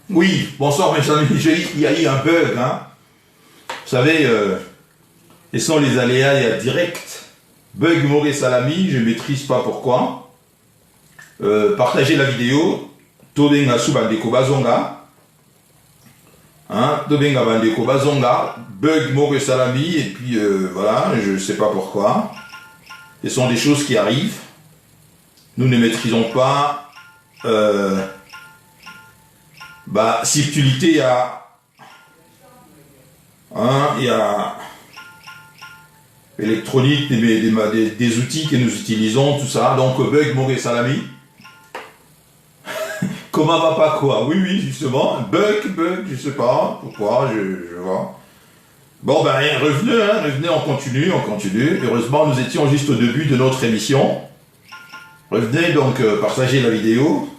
Oui, bonsoir mes amis, il y a eu un bug, hein. Vous savez, ce sont les aléas directs. Bug Maurice Salami, je ne maîtrise pas pourquoi. Partagez la vidéo. Tobenga Subandeko Bazonga. Hein, Tobenga Bandeko Bazonga. Bug Maurice Salami, et puis voilà, je ne sais pas pourquoi. Ce sont des choses qui arrivent. Nous ne maîtrisons pas. Subtilité, il y a électronique, des outils que nous utilisons, tout ça. Donc, bug Maurice Salami. Comment va pas quoi? Oui, justement. Bug, je sais pas pourquoi, je vois. Bon, revenez, on continue. Heureusement, nous étions juste au début de notre émission. Revenez donc, partagez la vidéo.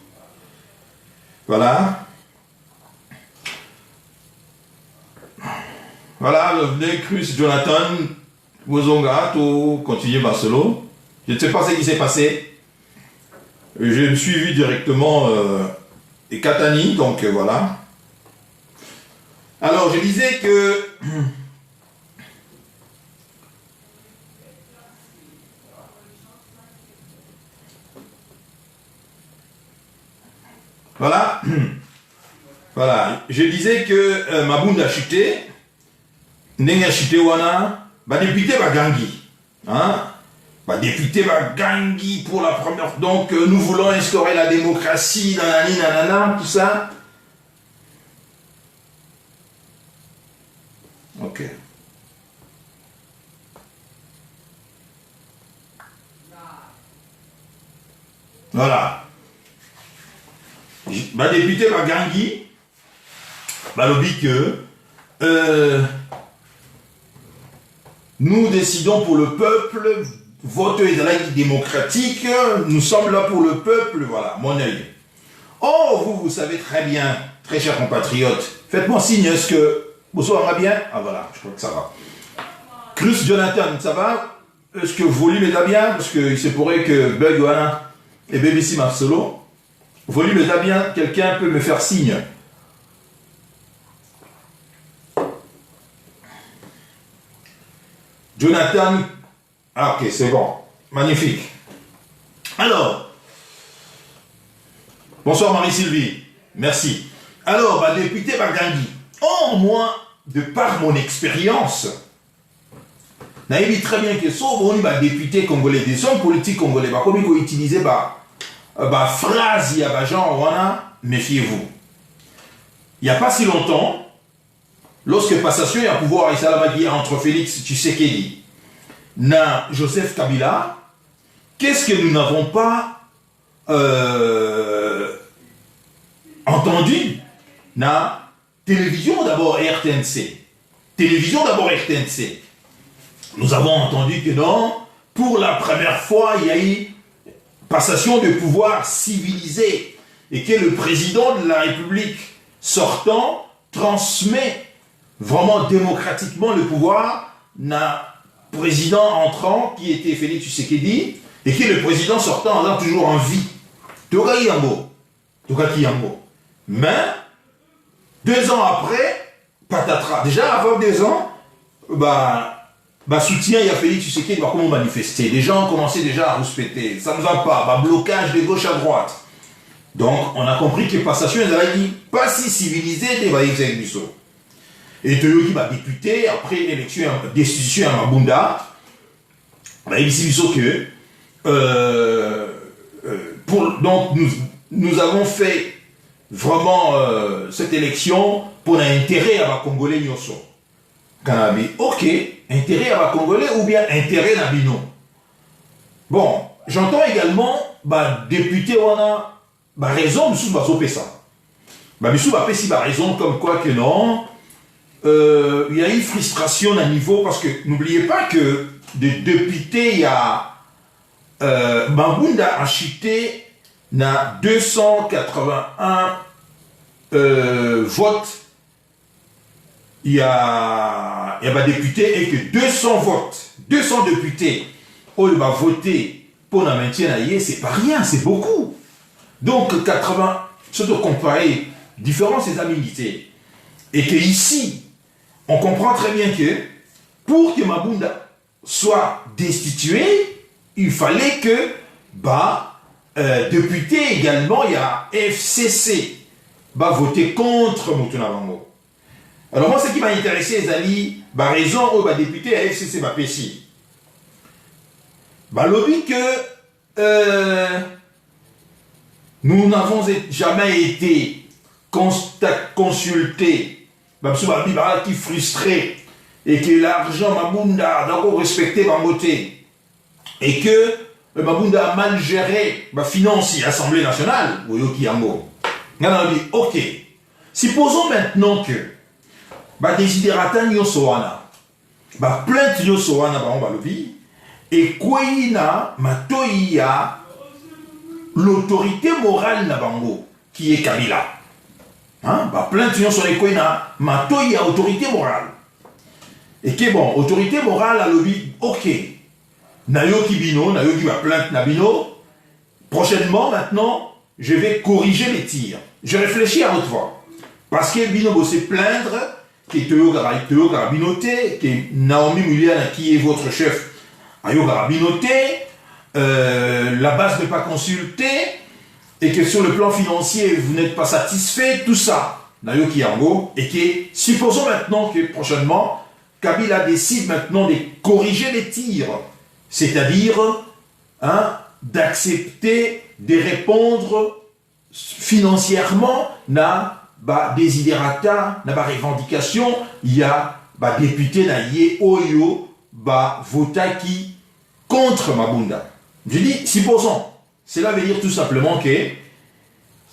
Voilà. Voilà, revenez, Chris, Jonathan, Wozonga, tout, continuez Barcelone. Je ne sais pas ce qui s'est passé. Je me suis vu directement et Katani, donc voilà. Alors, je disais que voilà, je disais que Mabounda a chuté, Nenga chuté wana, député Bagangi, hein, député Bagangi pour la première fois. Donc nous voulons instaurer la démocratie, nanana, tout ça. Ok. Voilà. Député Bagangi, lobby que nous décidons pour le peuple, vote est dans la démocratique, nous sommes là pour le peuple, voilà, mon œil. Oh, vous savez très bien, très chers compatriotes, faites-moi signe, est-ce que vous serez bien? Ah voilà, je crois que ça va. Chris Jonathan, ça va? Est-ce que volume est bien? Parce qu'il se pourrait que Bug Wana et BBC Marcelo, volume est bien, quelqu'un peut me faire signe. Jonathan, ah ok, c'est bon, magnifique. Alors, bonsoir Marie-Sylvie, merci. Alors, député Bagangi, moi, de par mon expérience, j'ai très bien que on député congolais, des hommes politiques congolais, comme ils utilisaient phrase, il y a genre, méfiez-vous. Il n'y a pas si longtemps, lorsque passation et à pouvoir entre Félix Tshisekedi et Joseph Kabila, qu'est-ce que nous n'avons pas entendu? Na télévision d'abord RTNC. Nous avons entendu que non, pour la première fois, il y a eu passation de pouvoir civilisé et que le président de la République sortant transmet vraiment démocratiquement le pouvoir d'un président entrant qui était Félix Tshisekedi et que le président sortant a toujours en vie. Mais 2 ans après, patatras. Déjà avant 2 ans, soutien, il y a Félix Tshisekedi, comment manifester. Les gens ont commencé déjà à rouspéter. Ça ne va pas, blocage de gauche à droite. Donc on a compris que passation est pas si civilisé des Baïs. Et Toyoki va député, après l'élection, destitution à Mabunda, il que donc nous avons fait vraiment cette élection pour l'intérêt à la Congolais Nyoso. Ok, intérêt à la Congolais ou bien intérêt à Bino. Bon, j'entends également, député, on a raison, nous sommes pas ça. Nous sommes pas raison comme quoi que non. Il y a eu frustration à niveau parce que n'oubliez pas que de députés, il y a Mabunda a chuté na 281 votes. Il y a député et que 200 votes, 200 députés ont voté pour le maintien, c'est pas rien, c'est beaucoup. Donc 80, surtout comparé différents ces amis. Et que ici, on comprend très bien que pour que Mabunda soit destitué, il fallait que, député également, il y a FCC, voter contre Mutuna Bango. Alors moi, ce qui m'a intéressé, les alliés, raison au député à FCC, PC. Lobby que nous n'avons jamais été consultés, qui frustré, et que l'argent Mabunda doit respecter Bangoté, et que Mabunda a mal géré financier l'Assemblée nationale, on a dit, ok, supposons maintenant que desiderata nyonso wana plainte nyonso wana balobi ekwei na matoi ya l'autorité morale na bango qui est Kabila. Plainte nyonso ekwei na matoi ya autorité morale. Et que autorité morale alobi ok, nayoki bino, nayoki plainte na bino, prochainement maintenant je vais corriger les tirs. Je réfléchis à haute voix. Parce que bino se plaindre que Théo Garabinoté, que Naomi Muliana, qui est votre chef, Ayo Garabinoté, la base n'est pas consultée, et que sur le plan financier, vous n'êtes pas satisfait, tout ça, Nayo Kiango, et que supposons maintenant que prochainement, Kabila décide maintenant de corriger les tirs, c'est-à-dire d'accepter de répondre financièrement desiderata, na revendication, il y a député na yé oyo votaki contre Mabunda. Je dis, supposons, cela veut dire tout simplement que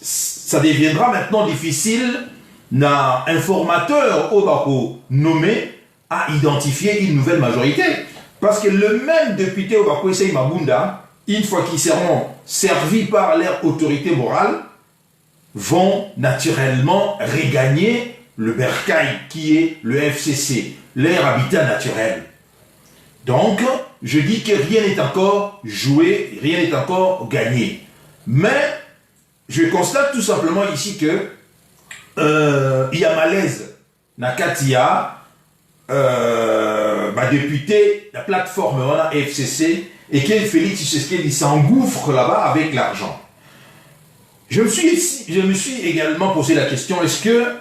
ça deviendra maintenant difficile na informateur au bako nommé à identifier une nouvelle majorité. Parce que le même député au bako essaye Mabunda, une fois qu'ils seront servis par leur autorité morale, vont naturellement regagner le bercail qui est le FCC, leur habitat naturel. Donc, je dis que rien n'est encore joué, rien n'est encore gagné. Mais, je constate tout simplement ici que il y a malaise. Nakatia, député, la plateforme FCC, et que Félix Tshisekedi s'engouffre là-bas avec l'argent. Je me suis également posé la question, est-ce que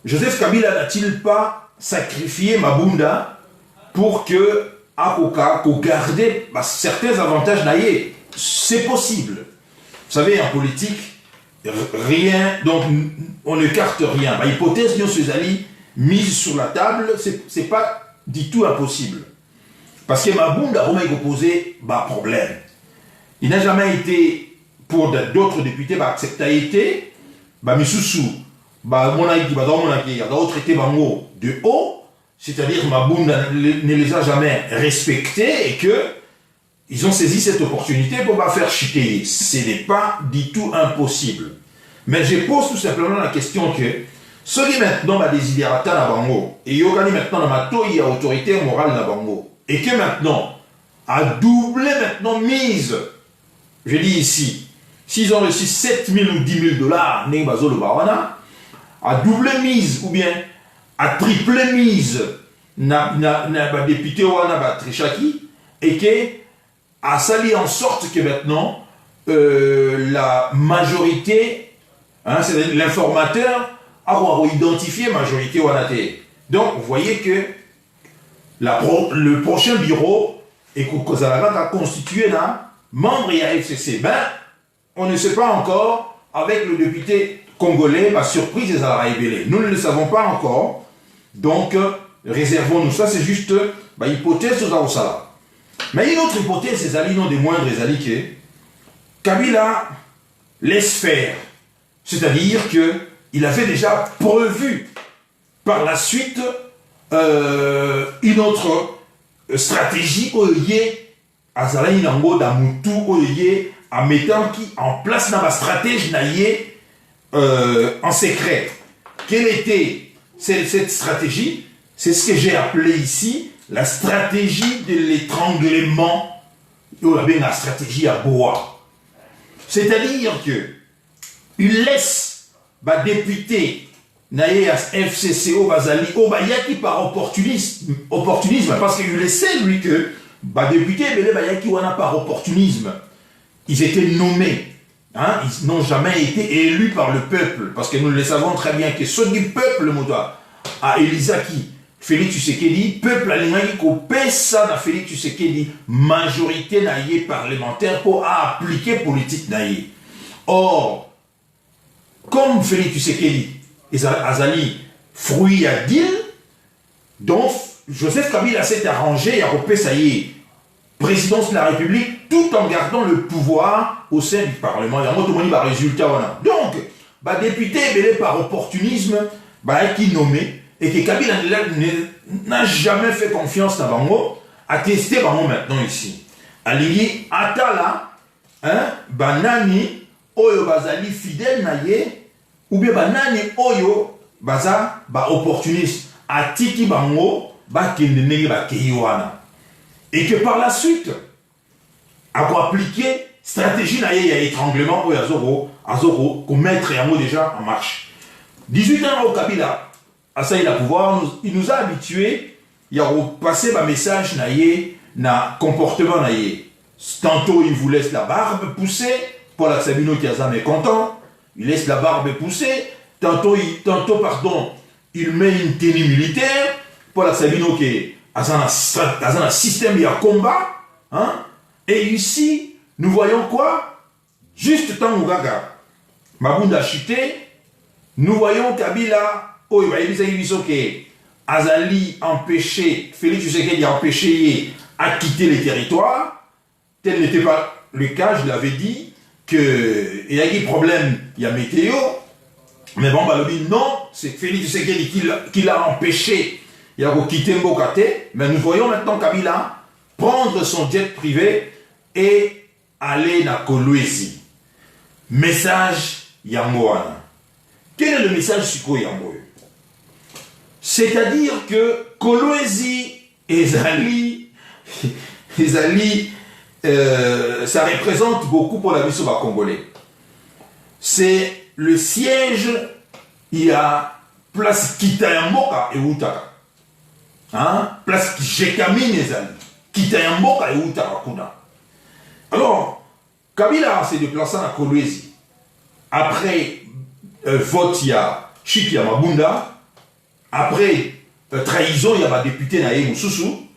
Joseph Kabila n'a-t-il pas sacrifié Mabunda pour que Akoka garder certains avantages naïe? C'est possible. Vous savez, en politique, rien, donc on ne carte rien. Hypothèse de ces alliés mise sur la table, c'est pas du tout impossible. Parce que Mabunda a posé problème. Il n'a jamais été pour d'autres députés accepté misusu d'autres étaient de haut, c'est-à-dire Mabunda ne les a jamais respectés et que ils ont saisi cette opportunité pour faire chuter. Ce n'est pas du tout impossible. Mais je pose tout simplement la question que ceux qui maintenant desiderata na bango et yokani maintenant na matoi ya autorité morale na bango et que maintenant a doublé maintenant mise, je dis ici, s'ils ont reçu 7 000 ou 10 000 dollars, à double mise ou bien à triple mise, na député wana Trichaki, et que a sali en sorte que maintenant la majorité, c'est l'informateur, a identifié la majorité wana. Donc vous voyez que le prochain bureau est constitué d'un membre à FCC. On ne sait pas encore, avec le député congolais, surprise les a révélé. Nous ne le savons pas encore, donc réservons-nous. Ça, c'est juste hypothèse de Zaosala. Mais une autre hypothèse, c'est alliés non des moindres alliés que Kabila laisse faire. C'est-à-dire qu'il avait déjà prévu par la suite une autre stratégie à Zalaï Nango d'Amoutou en mettant en place dans la stratégie en secret. Quelle était cette stratégie? C'est ce que j'ai appelé ici la stratégie de l'étranglement, la stratégie à bois. C'est-à-dire qu'il laisse bah député naye à FCCO bazali o ba yaki par opportunisme parce qu'il le sait lui que bah député belé ba yaki wana par opportunisme. Ils étaient nommés, hein, ils n'ont jamais été élus par le peuple parce que nous le savons très bien que ceux du peuple moto à Elisaki Félix Tshisekedi peuple alingaki ko pesa na Félix Tshisekedi majorité naye parlementaire pour appliquer politique naye. Or comme Félix Tshisekedi azali fruit à deal, donc Joseph Kabila s'est arrangé à repésailler présidence de la République tout en gardant le pouvoir au sein du Parlement. Il y a un résultat. Donc, bah, député belé par opportunisme, bah, qui nommé, et que Kabila n'a jamais fait confiance dans Bango, a testé Bango maintenant ici. Alili, Atala, hein, Banani, Oyo Bazali fidèle naye, ou bien Banani Oyo Baza, ba opportuniste, Atiki Bango, ba Kendene, ba Keyoana. Et que par la suite, à quoi appliquer stratégie naye ya étranglement pour Azoro, qu'on mettre Yango déjà en marche. 18 ans au Kabila, à ça il a pouvoir, il nous a habitués, il a repassé ma message naye, na comportement naye. Tantôt il vous laisse la barbe pousser, Paul Sabino qui est mécontent, il laisse la barbe pousser, tantôt il met une tenue militaire, Paul Sabino qui est dans un système de combat, hein? Et ici, nous voyons quoi? Juste tant Ougaga, Mabunda chuté, nous voyons Kabila, Azali empêché, Félix Tshisekedi a empêché à quitter les territoires. Tel n'était pas le cas, je l'avais dit, qu'il y a des problèmes, il y a météo, mais bon, bah, non, c'est Félix Tshisekedi qui l'a empêché. Il a quitté Mbokate, mais nous voyons maintenant Kabila prendre son jet privé et aller à Kolwezi. Message Yangoana. Quel est le message Siko Yango? C'est-à-dire que Kolwezi et Zali, ça représente beaucoup pour la mission congolais. C'est le siège, il y a place Kitayamboka et Outaka. Hein? Place Jekamine Zali, Kitayamboka et Outaka Kuna. Alors, Kabila s'est déplacé à Kolwezi. Après vote, il y a Chiki Mabunda. Après trahison, il y a un député Naye Moussoussou.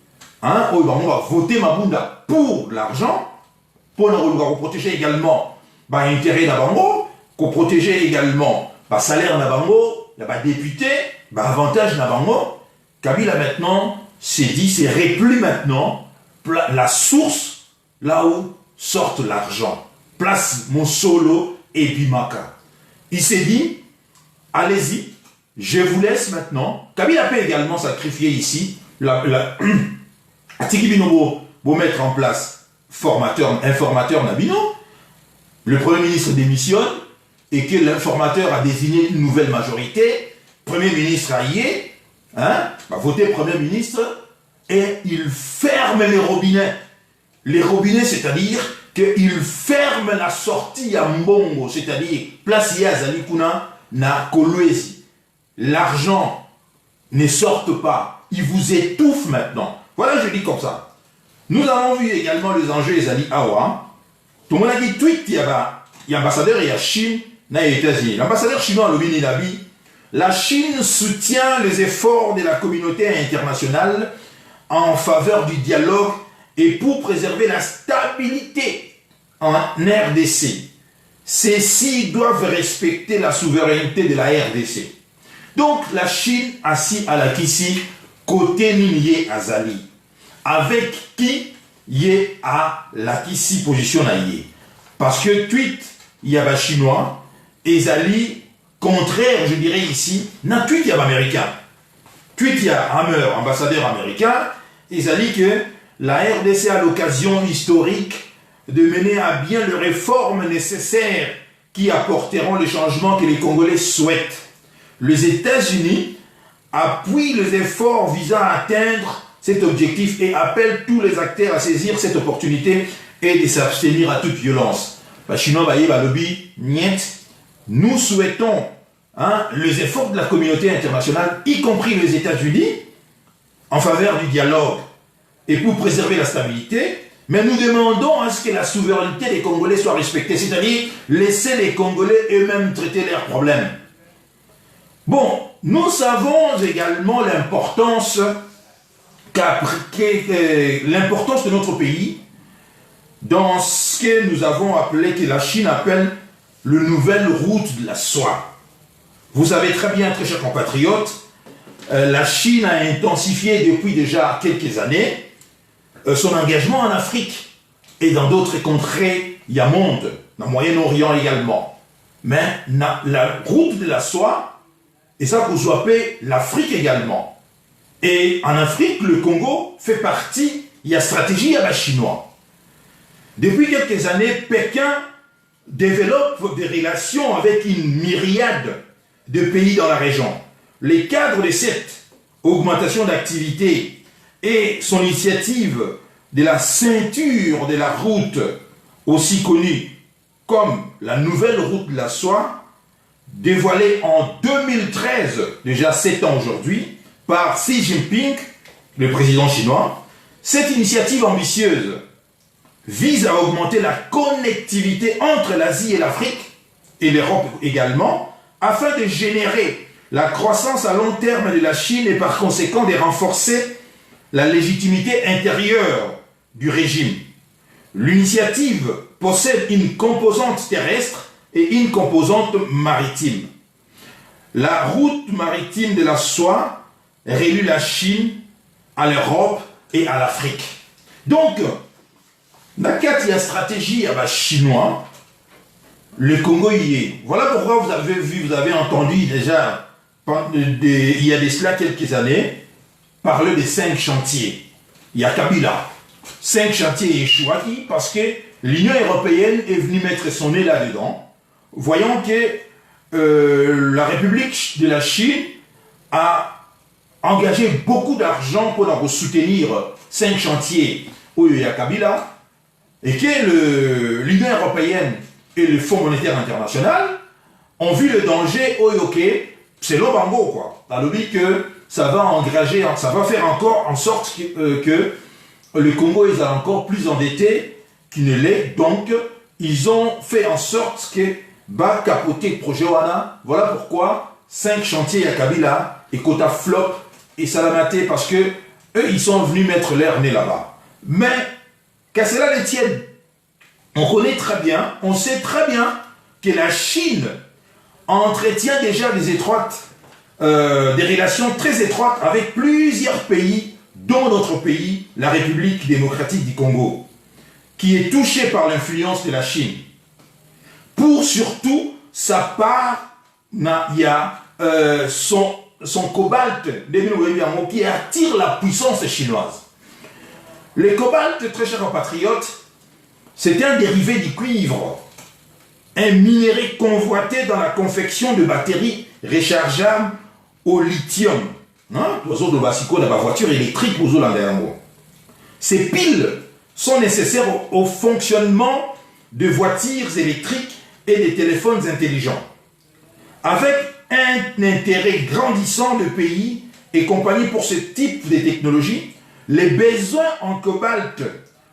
Hein? On va voter Mabunda pour l'argent, pour nous protéger également l'intérêt d'Abango, pour protéger également le salaire d'Abango, il y a député, avantage d'Abango. Kabila maintenant s'est dit, c'est repli maintenant la source là où sort l'argent. Place Monsolo et Bimaka. Il s'est dit, allez-y, je vous laisse maintenant. Kabila peut également sacrifier ici Atiki Binobo pour mettre en place informateur Nabino. Le Premier ministre démissionne et que l'informateur a désigné une nouvelle majorité. Premier ministre a yé, hein, va voter Premier ministre et il ferme les robinets. Les robinets, c'est-à-dire qu'il ferme la sortie à Mbongo, c'est-à-dire place Yazali Kuna na Kolwezi. L'argent ne sort pas, il vous étouffe maintenant. Voilà, je dis comme ça. Nous avons vu également les enjeux Ezali Awa. Tout le monde a dit tweet, il y a ambassadeur, il y a Chine, il y a États-Unis. L'ambassadeur chinois, Lobini Nabi, la Chine soutient les efforts de la communauté internationale en faveur du dialogue et pour préserver la stabilité en RDC. Ceux-ci doivent respecter la souveraineté de la RDC. Donc la Chine assis à la Kissi, côté Ninié Azali, avec qui yé à la Kissi position yé. Parce que tweet, il y a des Chinois, et Zali, contraire, je dirais ici, n'a tweet, il y a américain. Tweet, il y a Hammer, ambassadeur américain, et Zali que la RDC a l'occasion historique de mener à bien les réformes nécessaires qui apporteront les changements que les Congolais souhaitent. Les États-Unis appuient les efforts visant à atteindre cet objectif et appellent tous les acteurs à saisir cette opportunité et de s'abstenir à toute violence. Nous souhaitons les efforts de la communauté internationale, y compris les États-Unis, en faveur du dialogue et pour préserver la stabilité, mais nous demandons à ce que la souveraineté des Congolais soit respectée, c'est-à-dire laisser les Congolais eux-mêmes traiter leurs problèmes. Bon, nous savons également l'importance de notre pays dans ce que nous avons appelé, que la Chine appelle le nouvelle route de la soie. Vous savez très bien, très chers compatriotes, la Chine a intensifié depuis déjà quelques années son engagement en Afrique et dans d'autres contrées du monde, dans le Moyen-Orient également. Mais la route de la soie, et ça vous appelez l'Afrique également. Et en Afrique, le Congo fait partie, il y a stratégie à la chinoise. Depuis quelques années, Pékin développe des relations avec une myriade de pays dans la région. Les cadres de cette augmentation d'activité et son initiative de la ceinture de la route, aussi connue comme la nouvelle route de la soie, dévoilée en 2013, déjà 7 ans aujourd'hui, par Xi Jinping, le président chinois. Cette initiative ambitieuse vise à augmenter la connectivité entre l'Asie et l'Afrique, et l'Europe également, afin de générer la croissance à long terme de la Chine et par conséquent de renforcer la légitimité intérieure du régime. L'initiative possède une composante terrestre et une composante maritime. La route maritime de la soie relie la Chine à l'Europe et à l'Afrique. Donc, dans la stratégie chinoise, le Congo y est. Voilà pourquoi vous avez vu, vous avez entendu déjà, il y a de cela quelques années, parler des 5 chantiers. Il y a Kabila. 5 chantiers échoués parce que l'Union européenne est venue mettre son nez là-dedans, voyant que la République de la Chine a engagé beaucoup d'argent pour soutenir 5 chantiers où il y a Kabila, et que l'Union européenne et le Fonds monétaire international ont vu le danger, c'est l'Obango, quoi. Dans le but que ça va faire encore en sorte que le Congo est encore plus endetté qu'il ne l'est. Donc, ils ont fait en sorte que va capoter le projet WANA. Voilà pourquoi 5 chantiers à Kabila et Kota Flop et Salamaté, parce que eux, ils sont venus mettre leur nez là-bas. Mais, qu'à cela les tienne, on sait très bien que la Chine entretient déjà des relations très étroites avec plusieurs pays, dont notre pays, la République démocratique du Congo, qui est touché par l'influence de la Chine. Pour surtout sa part, il y a son cobalt qui attire la puissance chinoise. Le cobalt, très chers compatriotes, c'est un dérivé du cuivre, un minerai convoité dans la confection de batteries rechargeables au lithium. Voiture électrique. Ces piles sont nécessaires au fonctionnement de voitures électriques et des téléphones intelligents. Avec un intérêt grandissant de pays et compagnies pour ce type de technologie, les besoins en cobalt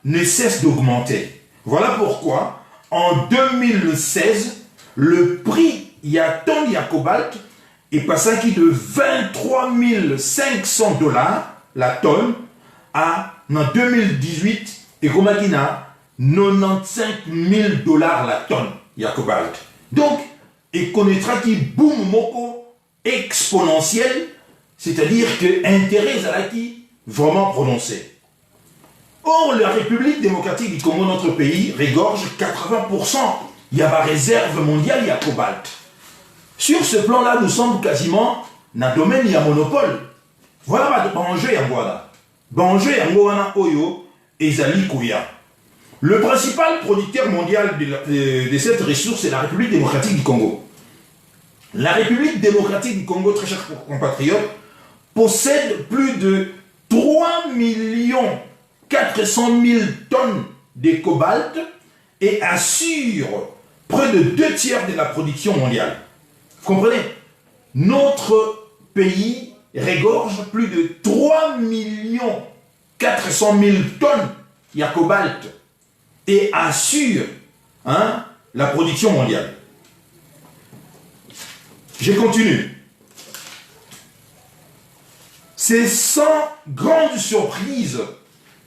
ne cessent d'augmenter. Voilà pourquoi, en 2016, le prix tonne de cobalt est passé de 23 500 $ la tonne à, en 2018, et comme 95 000 $ la tonne de cobalt. Donc, il connaîtra qui boom moko exponentiel, c'est-à-dire que intérêt qui vraiment prononcé. Or, la République démocratique du Congo, notre pays, regorge 80%. Il y a ma réserve mondiale, il y a cobalt. Sur ce plan-là, nous sommes quasiment dans le domaine, il y a monopole. Voilà l'enjeu à Boana. L'enjeu à Moana Oyo et Zali Kouya. Le principal producteur mondial de cette ressource est la République démocratique du Congo. La République démocratique du Congo, très chers compatriotes, possède plus de 3 400 000 tonnes de cobalt et assure près de 2 tiers de la production mondiale. Vous comprenez? notre pays régorge plus de 3 400 000 tonnes de cobalt et assure la production mondiale. Je continue. C'est sans grande surprise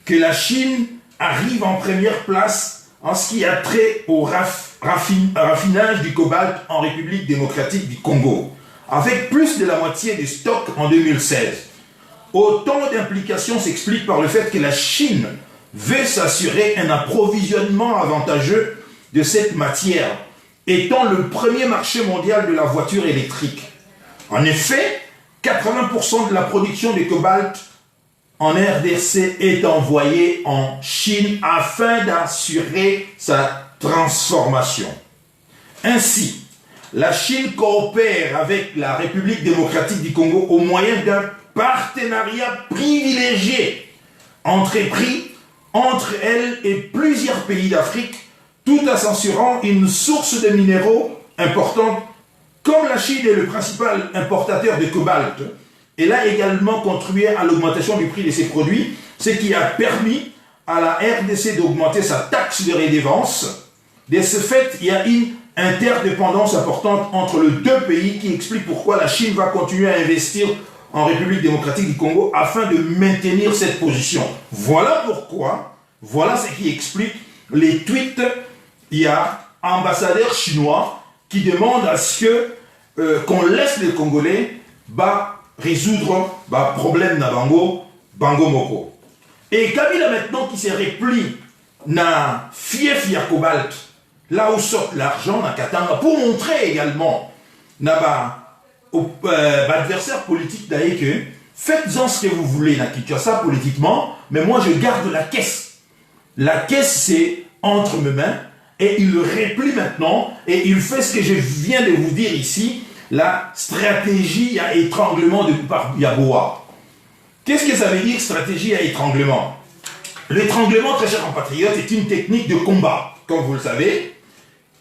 que la Chine arrive en première place en ce qui a trait au raffinage du cobalt en République démocratique du Congo, avec plus de la moitié des stocks en 2016. Autant d'implications s'expliquent par le fait que la Chine veut s'assurer un approvisionnement avantageux de cette matière, étant le premier marché mondial de la voiture électrique. En effet, 80% de la production de cobalt en RDC est envoyée en Chine afin d'assurer sa transformation. Ainsi, la Chine coopère avec la République démocratique du Congo au moyen d'un partenariat privilégié entrepris entre elle et plusieurs pays d'Afrique, tout en s'assurant une source de minéraux importante. Comme la Chine est le principal importateur de cobalt, elle a également contribué à l'augmentation du prix de ses produits, ce qui a permis à la RDC d'augmenter sa taxe de redevance. De ce fait, il y a une interdépendance importante entre les deux pays qui explique pourquoi la Chine va continuer à investir en République démocratique du Congo afin de maintenir cette position. Voilà pourquoi, voilà ce qui explique les tweets. Il y a un ambassadeur chinois qui demande à ce que qu'on laisse les Congolais résoudre le problème na bango moko. Et Kabila maintenant qui se replie na fief ya cobalt, là où sort l'argent na Katanga, pour montrer également na adversaire politique d'ailleurs que faites-en ce que vous voulez na Kinshasa politiquement, mais moi je garde la caisse. La caisse c'est entre mes mains. Et il le replie maintenant, et il fait ce que je viens de vous dire ici, la stratégie à étranglement de Yaboa. Qu'est-ce que ça veut dire, stratégie à étranglement? L'étranglement, très chers compatriotes, est une technique de combat, comme vous le savez,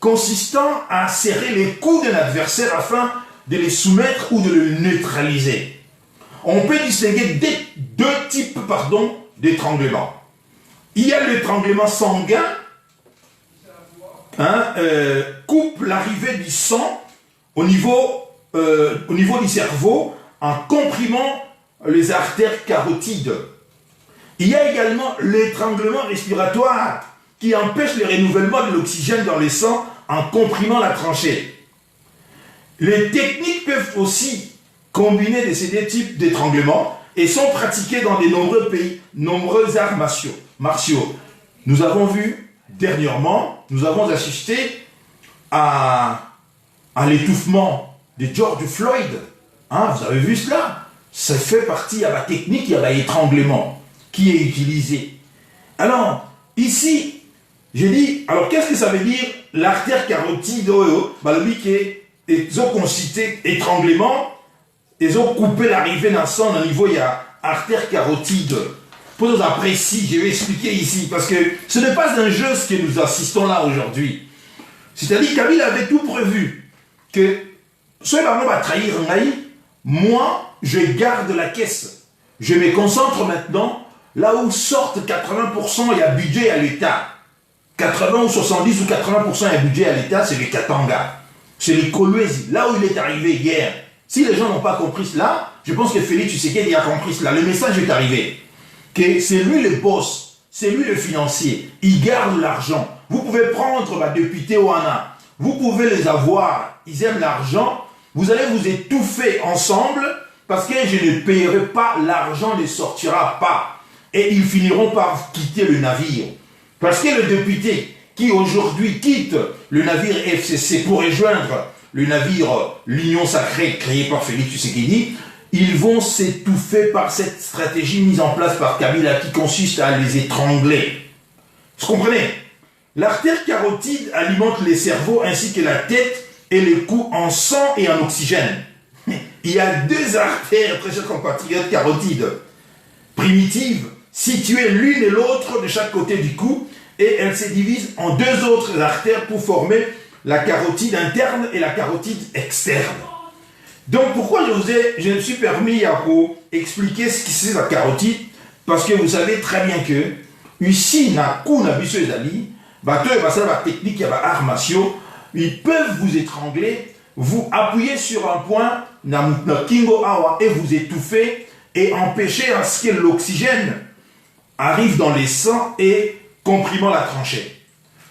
consistant à serrer les coudes d'un adversaire afin de les soumettre ou de le neutraliser. On peut distinguer deux types d'étranglement. Il y a l'étranglement sanguin, coupe l'arrivée du sang au niveau du cerveau en comprimant les artères carotides. Il y a également l'étranglement respiratoire qui empêche le renouvellement de l'oxygène dans le sang en comprimant la tranchée. Les techniques peuvent aussi combiner ces deux types d'étranglement et sont pratiquées dans de nombreux pays, nombreux arts martiaux. Nous avons vu dernièrement, nous avons assisté à l'étouffement de George Floyd. Vous avez vu cela? Ça fait partie de la technique, il y a l'étranglement qui est utilisé. Alors, ici, j'ai dit, alors qu'est-ce que ça veut dire l'artère carotide? Lui qui ils ont concité étranglement, ils ont coupé l'arrivée d'un sang au niveau, il y a artère carotide. Pour nous apprécier, je vais expliquer ici, parce que ce n'est pas un jeu ce que nous assistons là aujourd'hui. C'est-à-dire qu'il avait tout prévu, que ce parents va trahir moi, je garde la caisse. Je me concentre maintenant, là où sortent 80%, il y a budget à l'État. 80 ou 70 ou 80% il y a budget à l'État, c'est les Katanga. C'est les Kolwezi, là où il est arrivé hier. Si les gens n'ont pas compris cela, je pense que Félix Tshisekedi a compris cela. Le message est arrivé. Que c'est lui le boss, c'est lui le financier, il garde l'argent. Vous pouvez prendre ma députée Ouana, vous pouvez les avoir, ils aiment l'argent, vous allez vous étouffer ensemble parce que je ne payerai pas, l'argent ne sortira pas. Et ils finiront par quitter le navire. Parce que le député qui aujourd'hui quitte le navire FCC pour rejoindre le navire l'Union Sacrée créé par Félix Tshisekedi, ils vont s'étouffer par cette stratégie mise en place par Kabila qui consiste à les étrangler. Vous comprenez? L'artère carotide alimente les cerveaux ainsi que la tête et les cous en sang et en oxygène. Il y a deux artères, très chers compatriotes, carotides, primitives, situées l'une et l'autre de chaque côté du cou, et elles se divisent en deux autres artères pour former la carotide interne et la carotide externe. Donc pourquoi je me suis permis à vous expliquer ce qui c'est la carotide? Parce que vous savez très bien que ici, na biso ezali, bato et la technique, il y a armation, ils peuvent vous étrangler, vous appuyer sur un point, na kingo awa, et vous étouffer et empêcher à ce que l'oxygène arrive dans les sangs et comprimant la tranchée.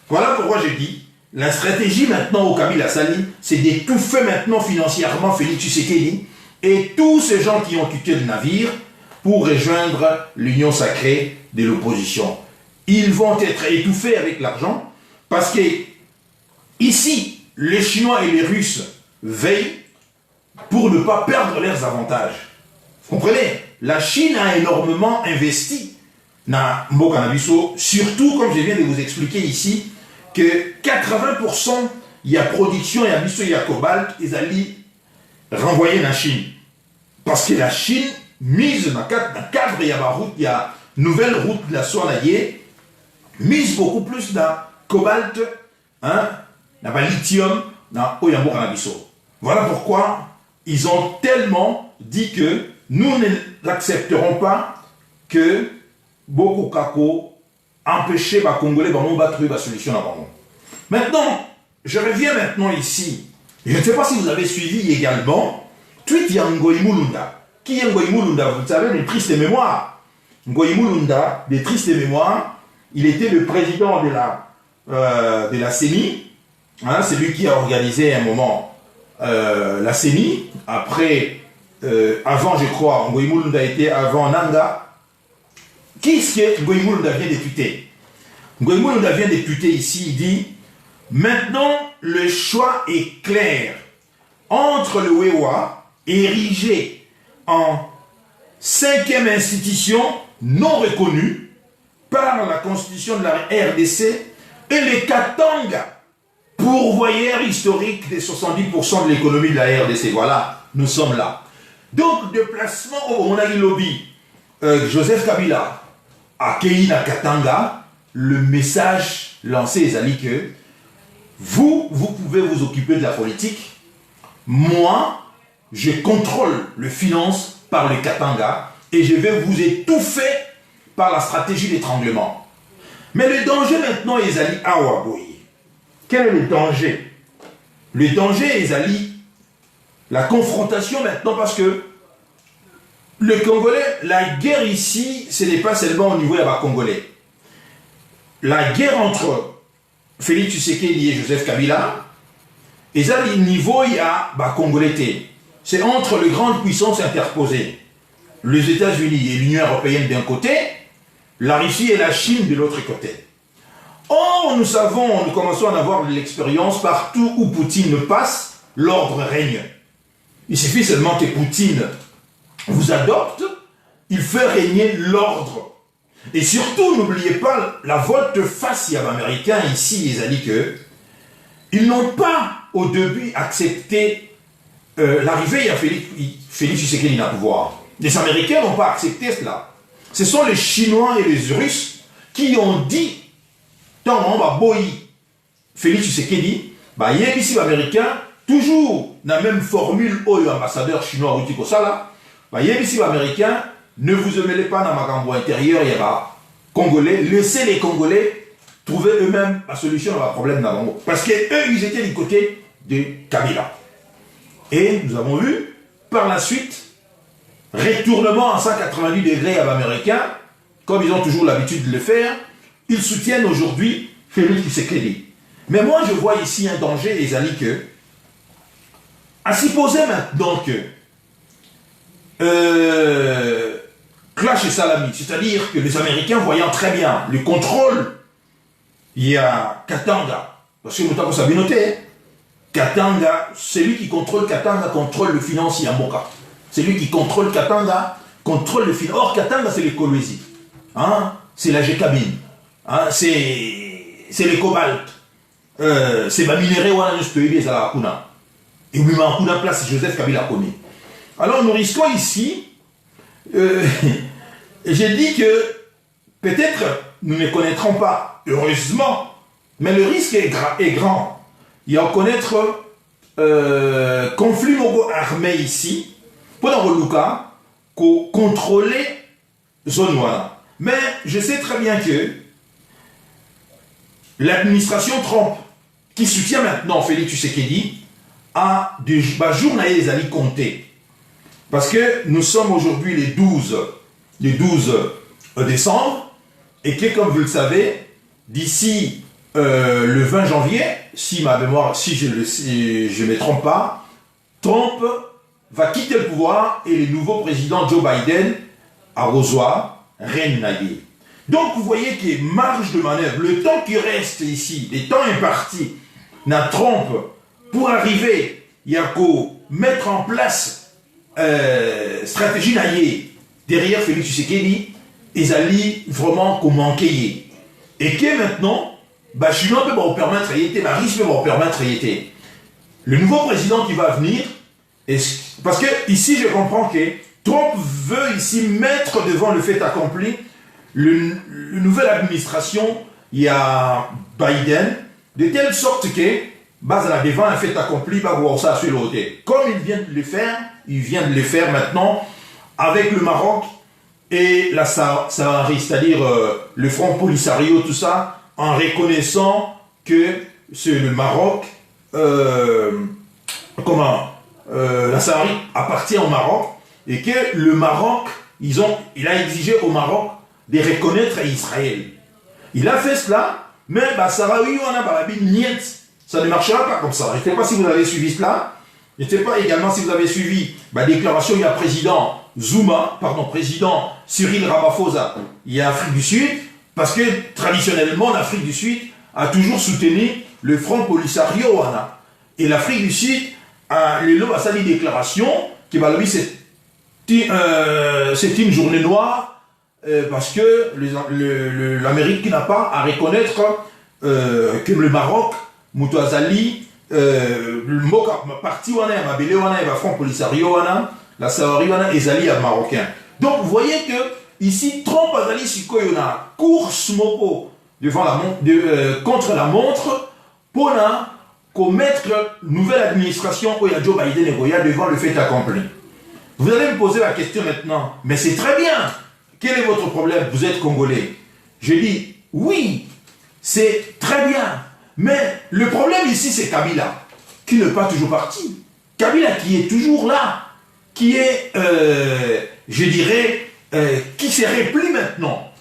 Voilà pourquoi j'ai dit, la stratégie maintenant au Kabila Sali, c'est d'étouffer maintenant financièrement Félix Tshisekedi et tous ces gens qui ont quitté le navire pour rejoindre l'union sacrée de l'opposition. Ils vont être étouffés avec l'argent parce que ici, les Chinois et les Russes veillent pour ne pas perdre leurs avantages. Vous comprenez? La Chine a énormément investi dans Mboka na biso, surtout comme je viens de vous expliquer ici, que 80% il y a production, il y a cobalt, ils allaient renvoyer la Chine. Parce que la Chine mise dans le cadre, il y a ma route, il y a nouvelle route de la Soanaye, mise beaucoup plus dans cobalt, hein, dans le lithium, dans Oyambo Canabiso. Voilà pourquoi ils ont tellement dit que nous n'accepterons pas que beaucoup kako empêcher les Congolais de trouver la solution à Bango. Maintenant, je reviens maintenant ici. Je ne sais pas si vous avez suivi également tweet de Ngoï Mulunda. Qui est Ngoï Mulunda? Vous savez, des tristes mémoires. Ngoï Mulunda, des tristes mémoires, il était le président de la CENI. Hein, c'est lui qui a organisé un moment la CENI. Après, avant, je crois, Ngoï Mulunda était avant Nanga. Qu'est-ce que Ngoï Mulunda vient député? Ngoï Mulunda vient député ici, il dit maintenant le choix est clair entre le WEWA, érigé en 5e institution non reconnue par la constitution de la RDC, et les Katanga, pourvoyeur historique des 70% de l'économie de la RDC. Voilà, nous sommes là. Donc, déplacement au Monagi Lobby, Joseph Kabila, à Keïna Katanga, le message lancé est que vous pouvez vous occuper de la politique. Moi, je contrôle le finance par le Katanga et je vais vous étouffer par la stratégie d'étranglement. Mais le danger maintenant est Awaboui. Quel est le danger? Le danger est la confrontation maintenant, parce que le Congolais, la guerre ici, ce n'est pas seulement au niveau des Congolais. La guerre entre Félix Tshisekedi et Joseph Kabila, et ça, le niveau, il y a Congolais. C'est entre les grandes puissances interposées, les États-Unis et l'Union européenne d'un côté, la Russie et la Chine de l'autre côté. Or, nous savons, nous commençons à en avoir de l'expérience, partout où Poutine passe, l'ordre règne. Il suffit seulement que Poutine vous adopte, il fait régner l'ordre. Et surtout, n'oubliez pas la volte-face américain ici, ils n'ont pas au début accepté l'arrivée à Félix Tshisekedi au pouvoir. Les Américains n'ont pas accepté cela. Ce sont les Chinois et les Russes qui ont dit, tant on va boy Félix Tshisekedi, les Américains, toujours dans la même formule où l'ambassadeur chinois Ruti Kosala, les Américains, ne vous mêlez pas dans ma gambo intérieur, il y a Congolais, laissez les Congolais trouver eux-mêmes la solution à leur problème d'Abango. Parce qu'eux, ils étaient du côté de Kabila. Et nous avons vu, par la suite, retournement à 190 degrés à l'américain, comme ils ont toujours l'habitude de le faire, ils soutiennent aujourd'hui Félix Tshisekedi. Mais moi, je vois ici un danger, les amis, à supposer maintenant que clash et salami, c'est-à-dire que les Américains, voyant très bien le contrôle, il y a Katanga, parce que nous avons ça bien noté, Katanga, celui qui contrôle Katanga contrôle le financier en Boka. Celui qui contrôle Katanga contrôle le financier. Or, Katanga, c'est les Kolwezi, hein? C'est la Gécabine, hein? C'est les cobalt, c'est ma minéraux, et oui, mais en place, Joseph Kabila commis. Alors, nous risquons ici, j'ai dit que peut-être nous ne connaîtrons pas, heureusement, mais le risque est grand. Il y a à connaître conflit armé ici, pendant le Luka, contrôler zone wana. Mais je sais très bien que l'administration Trump, qui soutient maintenant Félix Tshisekedi, a des jours les alliés comptés. Parce que nous sommes aujourd'hui les 12 décembre, et que comme vous le savez, d'ici le 20 janvier, si ma mémoire, si je ne me trompe pas, Trump va quitter le pouvoir et le nouveau président Joe Biden à Rosoir règne nagué. Donc vous voyez qu'il y a marge de manœuvre. Le temps qui reste ici, les temps impartis, na Trump pour arriver, il y a qu'au mettre en place stratégie nagué derrière Félix Tshisekedi, ils allaient vraiment qu'on manquait. Et que maintenant, Chinois peut permettre risque peut permettre le nouveau président qui va venir, parce que ici je comprends que Trump veut ici mettre devant le fait accompli le nouvelle administration, il y a Biden, de telle sorte que devant un fait accompli, ça sur l'autre. Comme il vient de le faire maintenant avec le Maroc et la Sahara, c'est-à-dire le Front Polisario, tout ça, en reconnaissant que c'est le Maroc, la Sahara appartient au Maroc, et que le Maroc, il a exigé au Maroc de reconnaître Israël. Il a fait cela, mais ça ne marchera pas comme ça. Je ne sais pas si vous avez suivi cela. Je ne sais pas également si vous avez suivi la déclaration, il y a président président Cyril Ramaphosa, il y a Afrique du Sud, parce que traditionnellement, l'Afrique du Sud a toujours soutenu le Front Polisario. Et l'Afrique du Sud a une déclaration qui va lui c'est une journée noire parce que l'Amérique n'a pas à reconnaître que le Maroc, Moutouazali, le parti wana mabele wana et le Front Polisario wana, la Sahari wana et Zali marocain. Donc vous voyez que ici Trump a Zali Sikoyona course mopo devant contre la montre pour commettre nouvelle administration où il y a Joe Biden et Goya devant le fait accompli. Vous allez me poser la question maintenant, mais c'est très bien. Quel est votre problème? Vous êtes Congolais. Je dis, oui, c'est très bien. Mais le problème ici, c'est Kabila, qui n'est pas toujours parti. Kabila qui est toujours là, qui est, je dirais, qui se replie maintenant.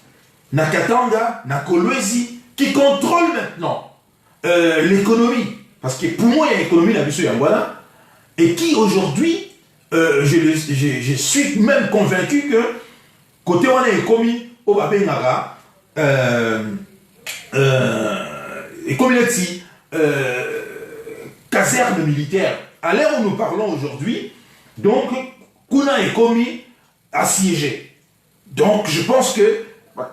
Nakatanga, Nakolwezi, qui contrôle maintenant l'économie. Parce que pour moi, il y a l'économie, la mission Yangwana, et qui aujourd'hui, je suis même convaincu que côté on est commis au Babenara, et comme il est dit, caserne militaire. À l'heure où nous parlons aujourd'hui, donc, Kuna est commis assiégé. Donc, je pense que